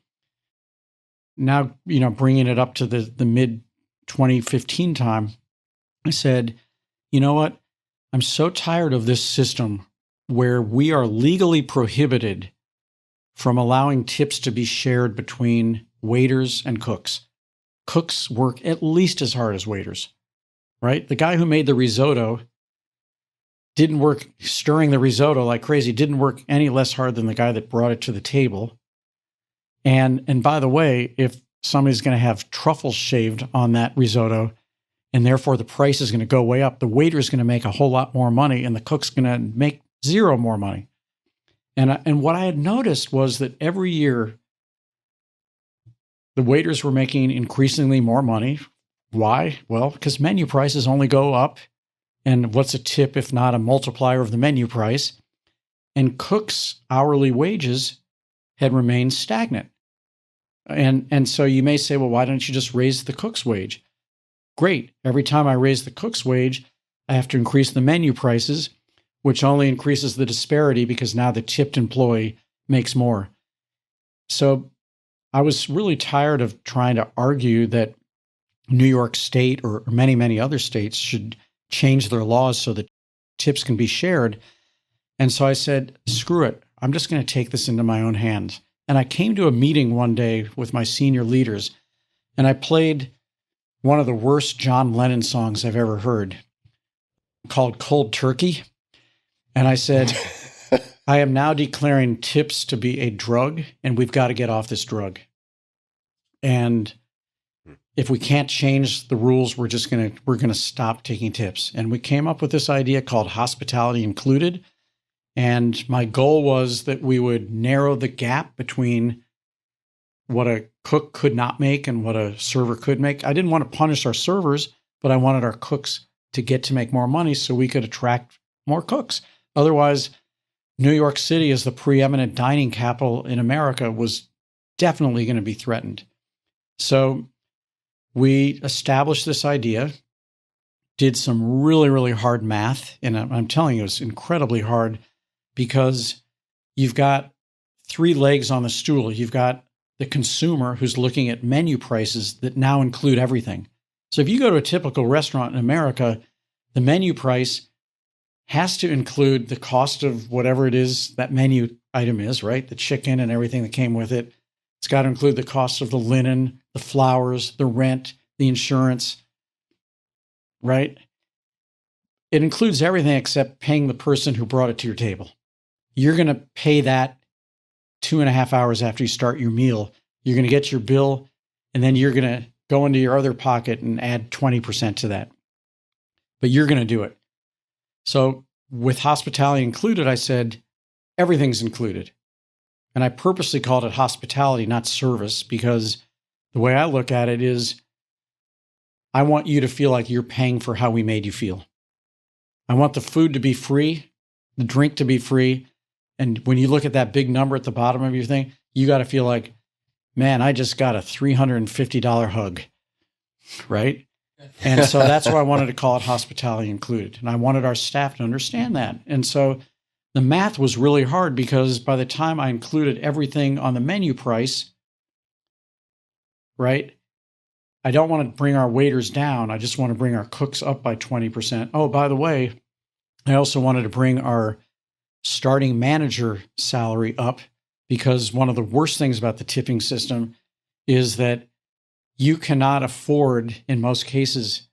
now, bringing it up to the mid 2015 time, I said, you know what? I'm so tired of this system where we are legally prohibited from allowing tips to be shared between waiters and cooks. Cooks work at least as hard as waiters, right? The guy who made the risotto didn't work stirring the risotto like crazy, didn't work any less hard than the guy that brought it to the table. And by the way, if somebody's going to have truffles shaved on that risotto, and therefore the price is going to go way up, the waiter's going to make a whole lot more money, and the cook's going to make 0 more money. And what I had noticed was that every year, the waiters were making increasingly more money. Why? Well, because menu prices only go up. And what's a tip if not a multiplier of the menu price? And cooks' hourly wages had remained stagnant. And so you may say, well, why don't you just raise the cook's wage? Great. Every time I raise the cook's wage, I have to increase the menu prices, which only increases the disparity because now the tipped employee makes more. So I was really tired of trying to argue that New York State or many, many other states should change their laws so that tips can be shared. And so I said, screw it. I'm just going to take this into my own hands. And I came to a meeting one day with my senior leaders, and I played one of the worst John Lennon songs I've ever heard, called Cold Turkey. And I said, I am now declaring tips to be a drug, and we've got to get off this drug. And if we can't change the rules, we're going to stop taking tips. And we came up with this idea called hospitality included. And my goal was that we would narrow the gap between what a cook could not make and what a server could make. I didn't want to punish our servers, but I wanted our cooks to get to make more money so we could attract more cooks. Otherwise, New York City, as the preeminent dining capital in America, was definitely going to be threatened. So we established this idea, did some really, really hard math, and I'm telling you, it was incredibly hard because you've got 3 legs on the stool. You've got the consumer who's looking at menu prices that now include everything. So if you go to a typical restaurant in America, the menu price has to include the cost of whatever it is that menu item is, right? The chicken and everything that came with it. It's got to include the cost of the linen, the flowers, the rent, the insurance, right? It includes everything except paying the person who brought it to your table. You're going to pay that 2.5 hours after you start your meal. You're going to get your bill, and then you're going to go into your other pocket and add 20% to that. But you're going to do it. So with hospitality included, I said, everything's included. And I purposely called it hospitality, not service, because the way I look at it is I want you to feel like you're paying for how we made you feel. I want the food to be free, the drink to be free. And when you look at that big number at the bottom of your thing, you got to feel like, man, I just got a $350 hug, right? And so that's why I wanted to call it hospitality included. And I wanted our staff to understand that. And so the math was really hard because by the time I included everything on the menu price, right, I don't want to bring our waiters down. I just want to bring our cooks up by 20%. Oh, by the way, I also wanted to bring our starting manager salary up because one of the worst things about the tipping system is that you cannot afford, in most cases,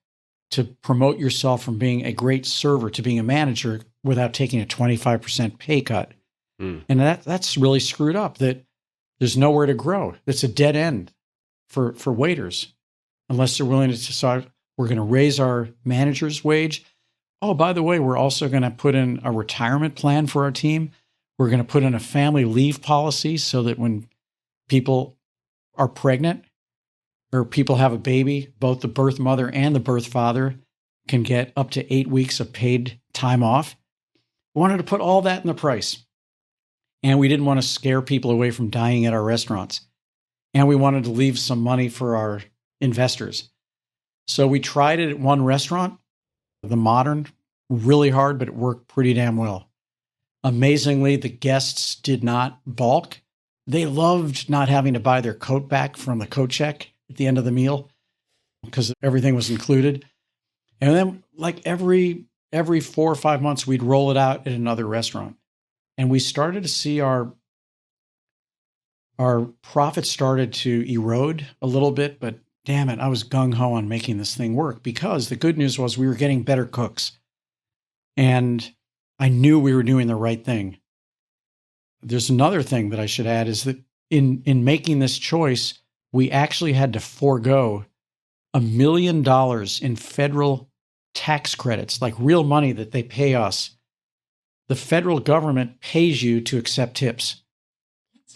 to promote yourself from being a great server to being a manager without taking a 25% pay cut. And that's really screwed up, that there's nowhere to grow. It's a dead end for waiters, unless they're willing to decide we're going to raise our manager's wage. Oh, by the way, we're also going to put in a retirement plan for our team. We're going to put in a family leave policy so that when people are pregnant or people have a baby, both the birth mother and the birth father can get up to 8 weeks of paid time off. We wanted to put all that in the price. And we didn't want to scare people away from dining at our restaurants. And we wanted to leave some money for our investors. So we tried it at one restaurant, the Modern, really hard, but it worked pretty damn well. Amazingly, the guests did not balk. They loved not having to buy their coat back from the coat check at the end of the meal because everything was included. And then like every 4 or 5 months, we'd roll it out at another restaurant. And we started to see our profits started to erode a little bit, but damn it, I was gung-ho on making this thing work because the good news was we were getting better cooks. And I knew we were doing the right thing. There's another thing that I should add is that in making this choice, we actually had to forego $1 million in federal tax credits, like real money that they pay us. The federal government pays you to accept tips.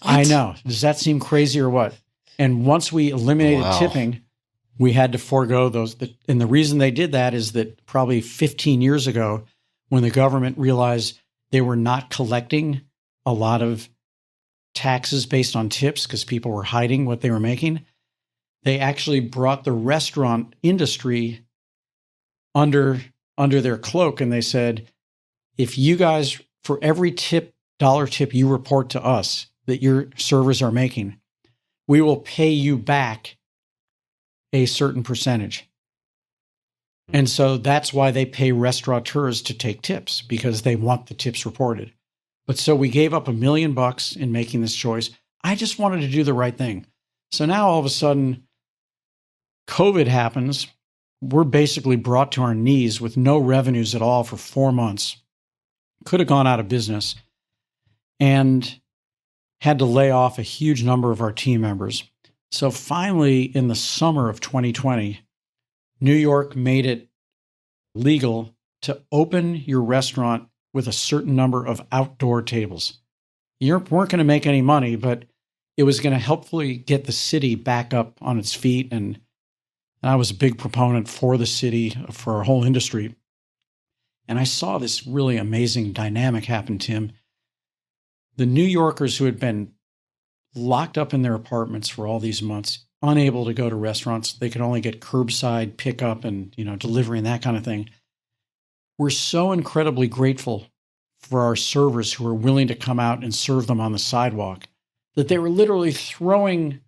What? I know. Does that seem crazy or what? And once we eliminated tipping, we had to forego those. And the reason they did that is that probably 15 years ago, when the government realized they were not collecting a lot of taxes based on tips because people were hiding what they were making, they actually brought the restaurant industry under their cloak. And they said, if you guys, for every dollar tip you report to us that your servers are making, we will pay you back a certain percentage. And so that's why they pay restaurateurs to take tips, because they want the tips reported. But so we gave up $1 million in making this choice. I just wanted to do the right thing. So now all of a sudden, COVID happens. We're basically brought to our knees with no revenues at all for 4 months. Could have gone out of business and had to lay off a huge number of our team members. So finally, in the summer of 2020, New York made it legal to open your restaurant with a certain number of outdoor tables. You weren't going to make any money, but it was going to helpfully get the city back up on its feet. And I was a big proponent for the city, for our whole industry. And I saw this really amazing dynamic happen, Tim. The New Yorkers who had been locked up in their apartments for all these months, unable to go to restaurants, they could only get curbside pickup and, delivery and that kind of thing. We're so incredibly grateful for our servers who were willing to come out and serve them on the sidewalk that they were literally throwing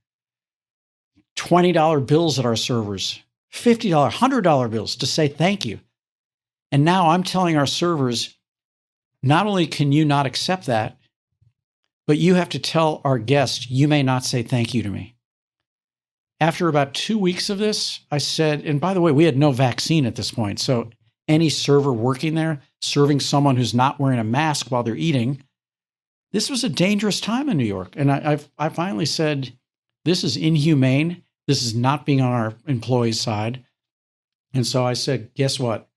$20 bills at our servers, $50, $100 bills to say thank you. And now I'm telling our servers, not only can you not accept that, but you have to tell our guests, you may not say thank you to me. After about 2 weeks of this, I said, and by the way, we had no vaccine at this point. So any server working there, serving someone who's not wearing a mask while they're eating, this was a dangerous time in New York. And I finally said, this is inhumane. This is not being on our employees' side. And so I said, guess what?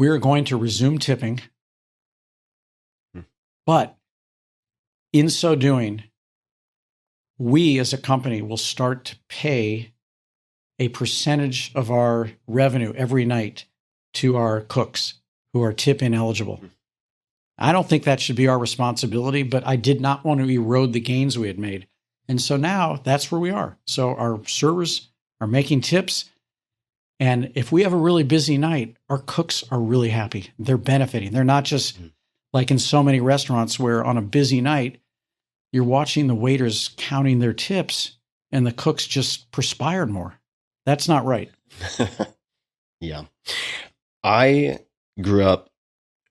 we're going to resume tipping, Hmm. but in so doing, we as a company will start to pay a percentage of our revenue every night to our cooks who are tip ineligible. I don't think that should be our responsibility, but I did not want to erode the gains we had made. And so now that's where we are. So our servers are making tips. And if we have a really busy night, our cooks are really happy. They're benefiting. They're not just like in so many restaurants where on a busy night, you're watching the waiters counting their tips and the cooks just perspired more. That's not right. Yeah. I grew up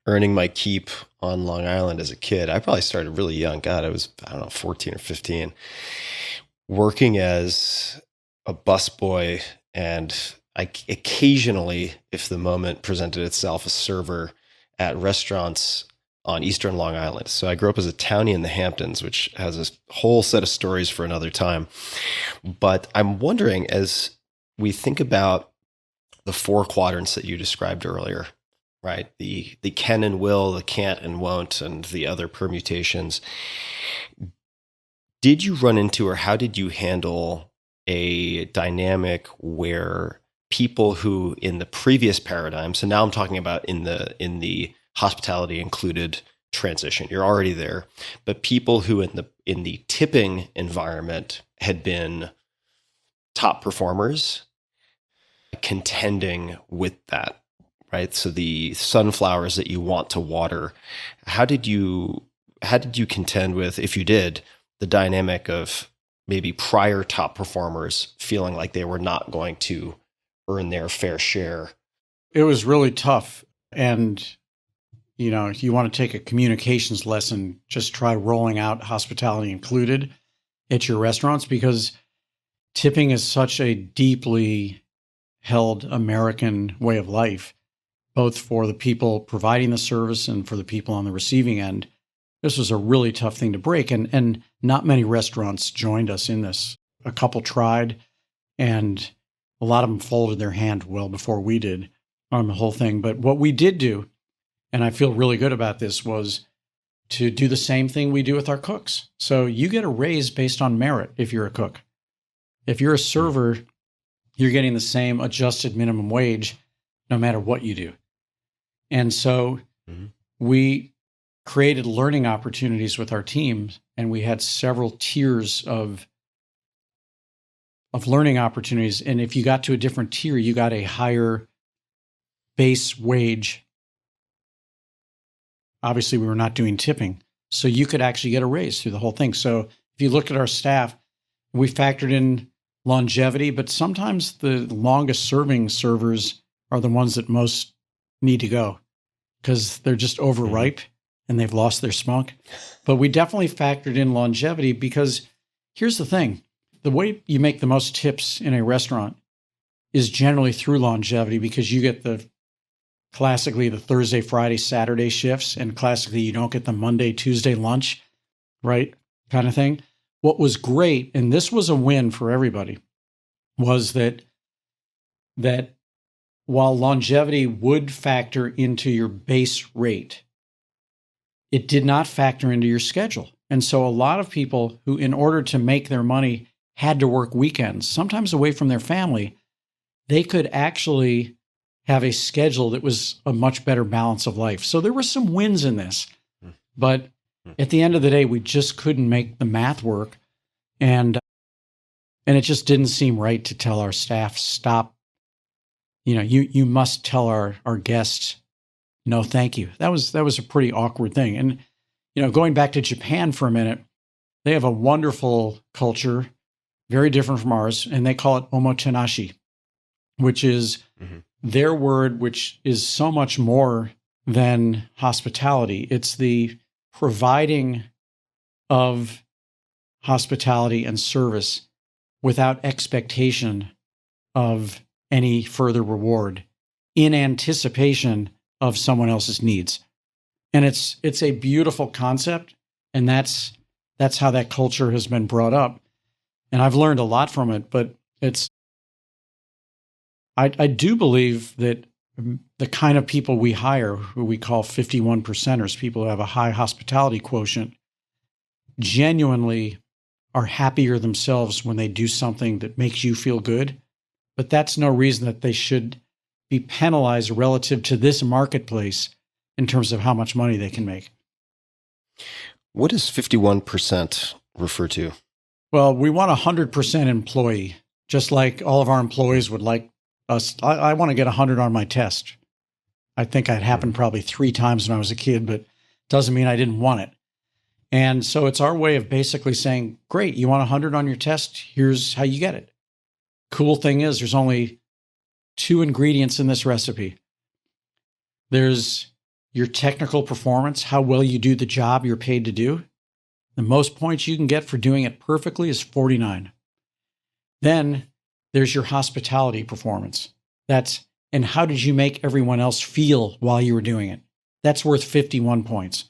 earning my keep on Long Island as a kid. I probably started really young. God, I don't know, 14 or 15, working as a busboy and occasionally, if the moment presented itself, a server at restaurants on Eastern Long Island. So I grew up as a townie in the Hamptons, which has a whole set of stories for another time. But I'm wondering, as we think about the four quadrants that you described earlier, right? The can and will, the can't and won't, and the other permutations. Did you run into, or how did you handle a dynamic where people who in the previous paradigm, so now I'm talking about in the hospitality included transition, you're already there, but people who in the tipping environment had been top performers contending with that, right? So the sunflowers that you want to water, how did you contend with, if you did, the dynamic of maybe prior top performers feeling like they were not going to earn their fair share? It was really tough. And, if you want to take a communications lesson, just try rolling out hospitality included at your restaurants, because tipping is such a deeply held American way of life, both for the people providing the service and for the people on the receiving end. This was a really tough thing to break. And not many restaurants joined us in this. A couple tried, and a lot of them folded their hand well before we did on the whole thing. But what we did do, and I feel really good about this, was to do the same thing we do with our cooks. So you get a raise based on merit if you're a cook. If you're a server, you're getting the same adjusted minimum wage no matter what you do. And so we created learning opportunities with our teams, and we had several tiers of learning opportunities. And if you got to a different tier, you got a higher base wage. Obviously, we were not doing tipping, so you could actually get a raise through the whole thing. So if you look at our staff, we factored in longevity, but sometimes the longest serving servers are the ones that most need to go because they're just overripe and they've lost their spunk. But we definitely factored in longevity, because here's the thing. The way you make the most tips in a restaurant is generally through longevity, because you get classically the Thursday, Friday, Saturday shifts, and classically you don't get the Monday, Tuesday lunch, right? Kind of thing. What was great, and this was a win for everybody, was that while longevity would factor into your base rate, it did not factor into your schedule. And so a lot of people who, in order to make their money, had to work weekends, sometimes away from their family, they could actually have a schedule that was a much better balance of life. So there were some wins in this, but at the end of the day, we just couldn't make the math work. And it just didn't seem right to tell our staff, stop. You must tell our guests, no, thank you. That was a pretty awkward thing. And, going back to Japan for a minute, they have a wonderful culture, very different from ours, and they call it omotenashi, which is their word, which is so much more than hospitality. It's the providing of hospitality and service without expectation of any further reward, in anticipation of someone else's needs. And it's a beautiful concept, and that's how that culture has been brought up. And I've learned a lot from it, but I do believe that the kind of people we hire, who we call 51%ers, people who have a high hospitality quotient, genuinely are happier themselves when they do something that makes you feel good. But that's no reason that they should be penalized relative to this marketplace in terms of how much money they can make. What does 51% refer to? Well, we want 100% employee, just like all of our employees would like us. I want to get 100 on my test. I think that happened probably 3 times when I was a kid, but doesn't mean I didn't want it. And so it's our way of basically saying, great, you want 100 on your test? Here's how you get it. Cool thing is there's only 2 ingredients in this recipe. There's your technical performance, how well you do the job you're paid to do. The most points you can get for doing it perfectly is 49. Then there's your hospitality performance. And how did you make everyone else feel while you were doing it? That's worth 51 points.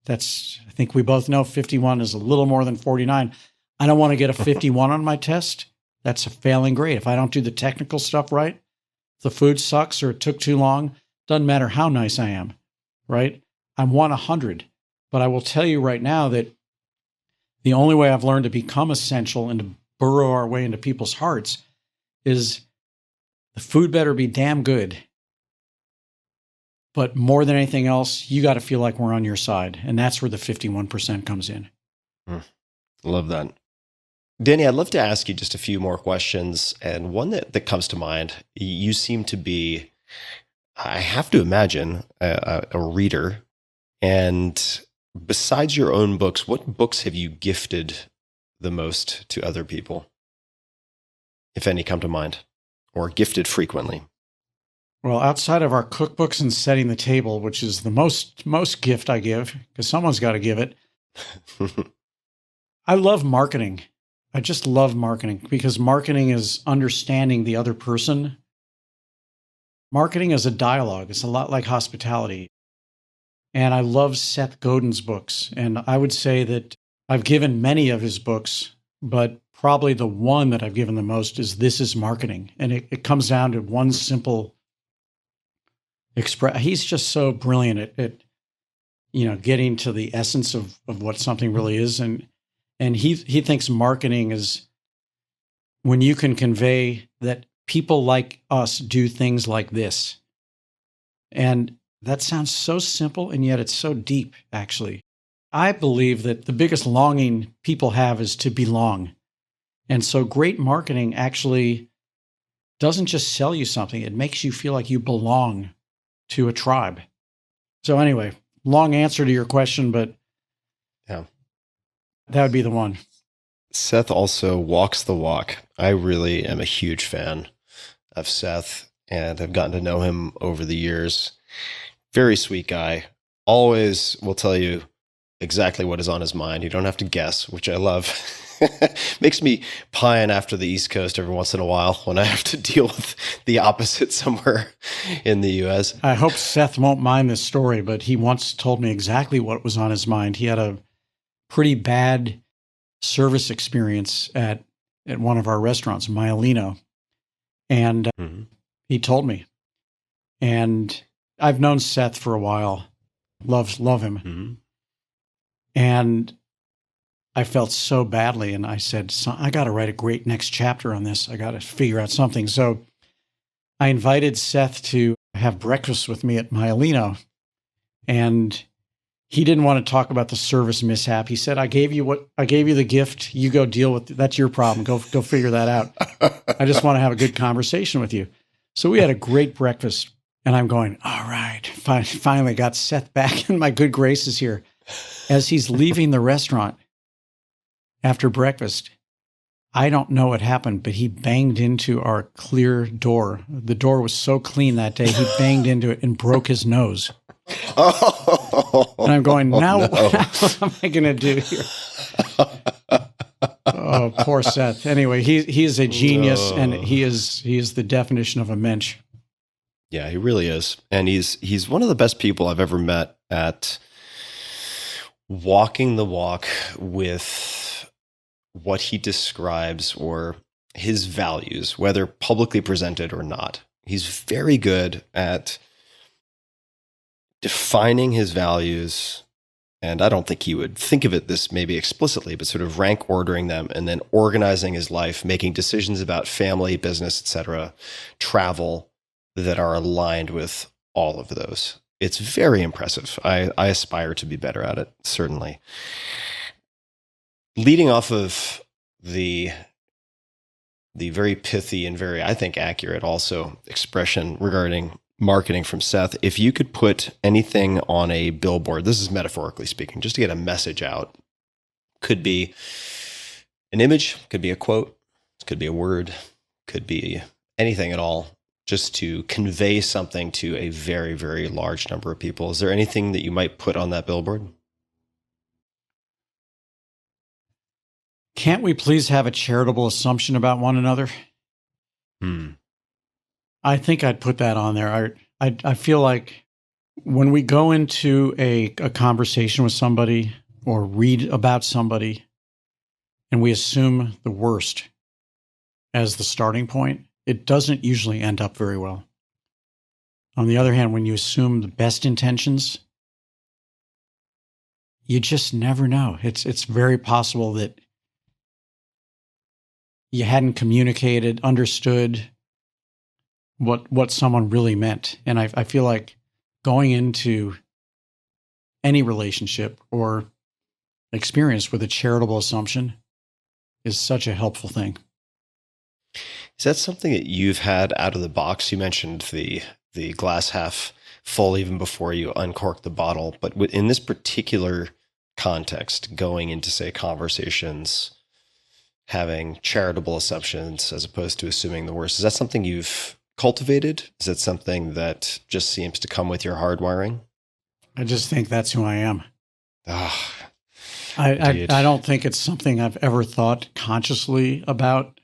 I think we both know 51 is a little more than 49. I don't want to get a 51 on my test. That's a failing grade. If I don't do the technical stuff right, if the food sucks or it took too long, doesn't matter how nice I am, right? I want 100. But I will tell you right now that the only way I've learned to become essential and to burrow our way into people's hearts is the food better be damn good. But more than anything else, you got to feel like we're on your side. And that's where the 51% comes in. Love that. Danny, I'd love to ask you just a few more questions. And one that comes to mind, you seem to be, I have to imagine, a reader. And besides your own books, what books have you gifted the most to other people, if any come to mind, or gifted frequently? Well, outside of our cookbooks and setting the table, which is the most gift I give, because someone's got to give it, I love marketing. I just love marketing because marketing is understanding the other person. Marketing is a dialogue. It's a lot like hospitality. And I love Seth Godin's books. And I would say that I've given many of his books, but probably the one that I've given the most is This is Marketing. And it comes down to one simple express. He's just so brilliant at getting to the essence of what something really is. And he thinks marketing is when you can convey that people like us do things like this. And that sounds so simple, and yet it's so deep, actually. I believe that the biggest longing people have is to belong. And so great marketing actually doesn't just sell you something. It makes you feel like you belong to a tribe. So anyway, long answer to your question, but yeah, that would be the one. Seth also walks the walk. I really am a huge fan of Seth, and I've gotten to know him over the years. Very sweet guy. Always will tell you exactly what is on his mind. You don't have to guess, which I love. Makes me pine after the East Coast every once in a while when I have to deal with the opposite somewhere in the U.S. I hope Seth won't mind this story, but he once told me exactly what was on his mind. He had a pretty bad service experience at one of our restaurants, Maialino. And he told me. And I've known Seth for a while. Love him. Mm-hmm. And I felt so badly. And I said, I got to write a great next chapter on this. I got to figure out something. So I invited Seth to have breakfast with me at Maialino. And he didn't want to talk about the service mishap. He said, I gave you the gift. You go deal with it. That's your problem. Go figure that out. I just want to have a good conversation with you. So we had a great breakfast. And I'm going, all right, finally got Seth back in my good graces here. As he's leaving the restaurant after breakfast, I don't know what happened, but he banged into our clear door. The door was so clean that day, he banged into it and broke his nose. And I'm going, now what am I going to do here? Oh, poor Seth. Anyway, he is a genius, and he is the definition of a mensch. Yeah, he really is. And he's one of the best people I've ever met at walking the walk with what he describes or his values, whether publicly presented or not. He's very good at defining his values. And I don't think he would think of it this maybe explicitly, but sort of rank ordering them and then organizing his life, making decisions about family, business, etc., travel that are aligned with all of those. It's very impressive. I aspire to be better at it, certainly. Leading off of the very pithy and very, I think, accurate also expression regarding marketing from Seth, if you could put anything on a billboard, this is metaphorically speaking, just to get a message out, could be an image, could be a quote, could be a word, could be anything at all, just to convey something to a very, very large number of people. Is there anything that you might put on that billboard? Can't we please have a charitable assumption about one another? I think I'd put that on there. I feel like when we go into a conversation with somebody or read about somebody and we assume the worst as the starting point, it doesn't usually end up very well. On the other hand, when you assume the best intentions, you just never know. It's very possible that you hadn't communicated, understood what someone really meant. And I feel like going into any relationship or experience with a charitable assumption is such a helpful thing. Is that something that you've had out of the box? You mentioned the glass half full even before you uncork the bottle, but in this particular context, going into, say, conversations, having charitable assumptions as opposed to assuming the worst, is that something you've cultivated? Is it something that just seems to come with your hardwiring? I just think that's who I am. I don't think it's something I've ever thought consciously about,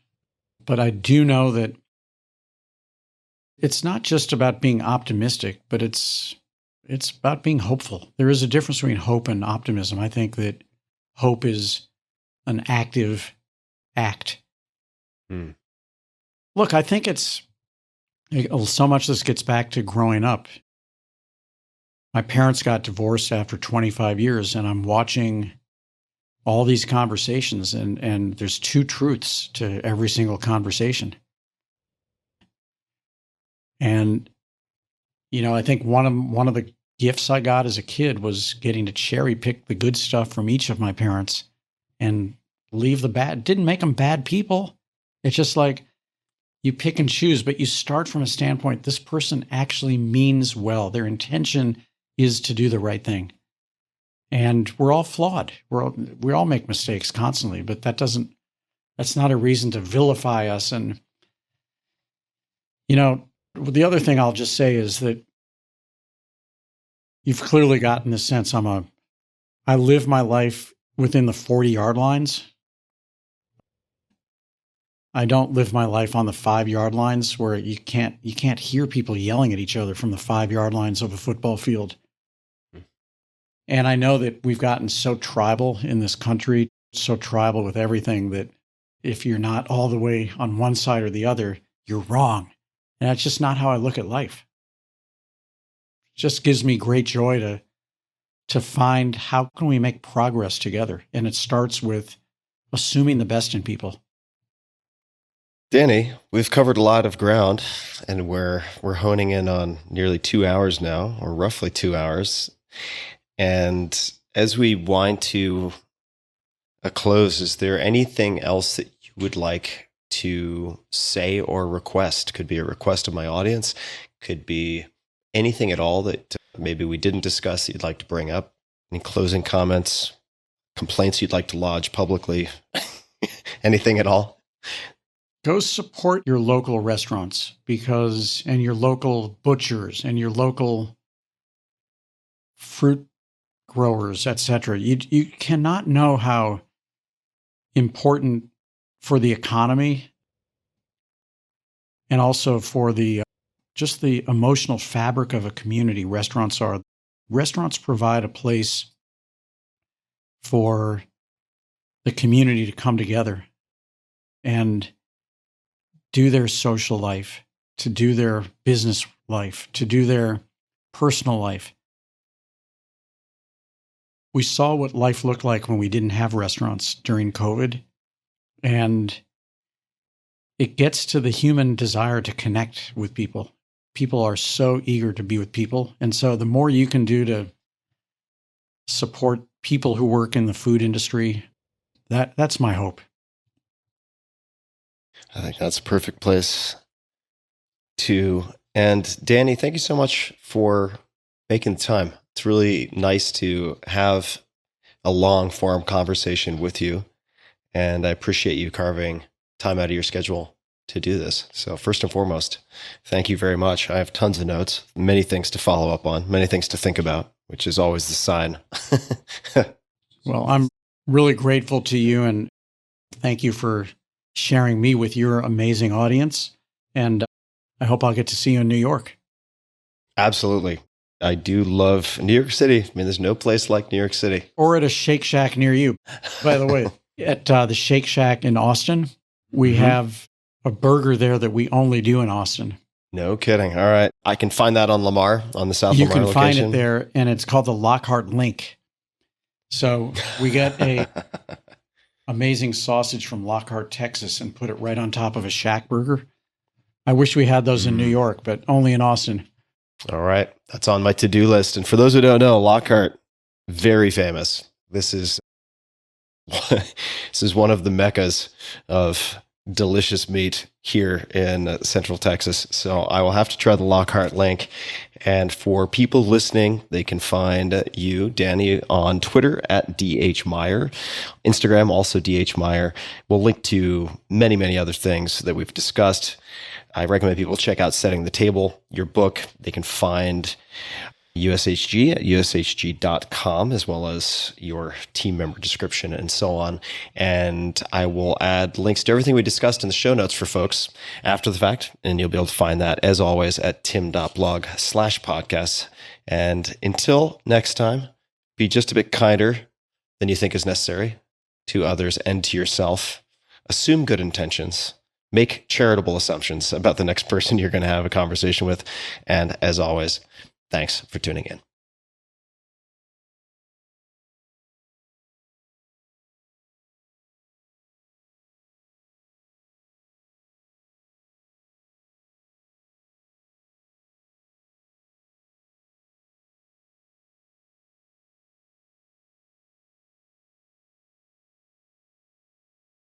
but I do know that it's not just about being optimistic, but it's about being hopeful. There is a difference between hope and optimism. I think that hope is an active act. Look, I think it's so much this gets back to growing up. My parents got divorced after 25 years, and I'm watching all these conversations, and there's two truths to every single conversation. And, I think one of the gifts I got as a kid was getting to cherry pick the good stuff from each of my parents and leave the bad. Didn't make them bad people. It's just like, you pick and choose, but you start from a standpoint, this person actually means well. Their intention is to do the right thing. And we're all flawed. We all make mistakes constantly, but that's not a reason to vilify us. And, the other thing I'll just say is that you've clearly gotten the sense I live my life within the 40-yard lines. I don't live my life on the 5-yard lines where you can't hear people yelling at each other from the 5-yard lines of a football field. And I know that we've gotten so tribal in this country, so tribal with everything, that if you're not all the way on one side or the other, you're wrong. And that's just not how I look at life. It just gives me great joy to find how can we make progress together. And it starts with assuming the best in people. Danny, we've covered a lot of ground, and we're honing in on nearly 2 hours now, or roughly 2 hours. And as we wind to a close, is there anything else that you would like to say or request? Could be a request of my audience, could be anything at all that maybe we didn't discuss that you'd like to bring up. Any closing comments, complaints you'd like to lodge publicly, anything at all? Go support your local restaurants and your local butchers and your local fruit growers, etc. You cannot know how important for the economy and also for just the emotional fabric of a community restaurants are. Restaurants provide a place for the community to come together and do their social life, to do their business life, to do their personal life. We saw what life looked like when we didn't have restaurants during COVID. And it gets to the human desire to connect with people. People are so eager to be with people. And so the more you can do to support people who work in the food industry, that's my hope. I think that's a perfect place to end. Danny, thank you so much for making the time. It's really nice to have a long form conversation with you. And I appreciate you carving time out of your schedule to do this. So first and foremost, thank you very much. I have tons of notes, many things to follow up on, many things to think about, which is always the sign. Well, I'm really grateful to you, and thank you for sharing me with your amazing audience. And I hope I'll get to see you in New York. Absolutely. I do love New York City. I mean, there's no place like New York City. Or at a Shake Shack near you. By the way, at the Shake Shack in Austin, we have a burger there that we only do in Austin. No kidding. All right. I can find that on Lamar, on the South You Lamar can find location. it there, and it's called the Lockhart Link. So we get a amazing sausage from Lockhart, Texas, and put it right on top of a Shack burger. I wish we had those in New York, but only in Austin. All right. That's on my to-do list. And for those who don't know, Lockhart, very famous. This is one of the meccas of delicious meat here in Central Texas. So I will have to try the Lockhart link. And for people listening, they can find you, Danny, on Twitter at DHMeyer, Instagram, also DHMeyer. We'll link to many, many other things that we've discussed. I recommend people check out Setting the Table, your book. They can find USHG at ushg.com, as well as your team member description and so on. And I will add links to everything we discussed in the show notes for folks after the fact. And you'll be able to find that, as always, at tim.blog/podcasts. And until next time, be just a bit kinder than you think is necessary to others and to yourself. Assume good intentions. Make charitable assumptions about the next person you're going to have a conversation with. And as always, thanks for tuning in.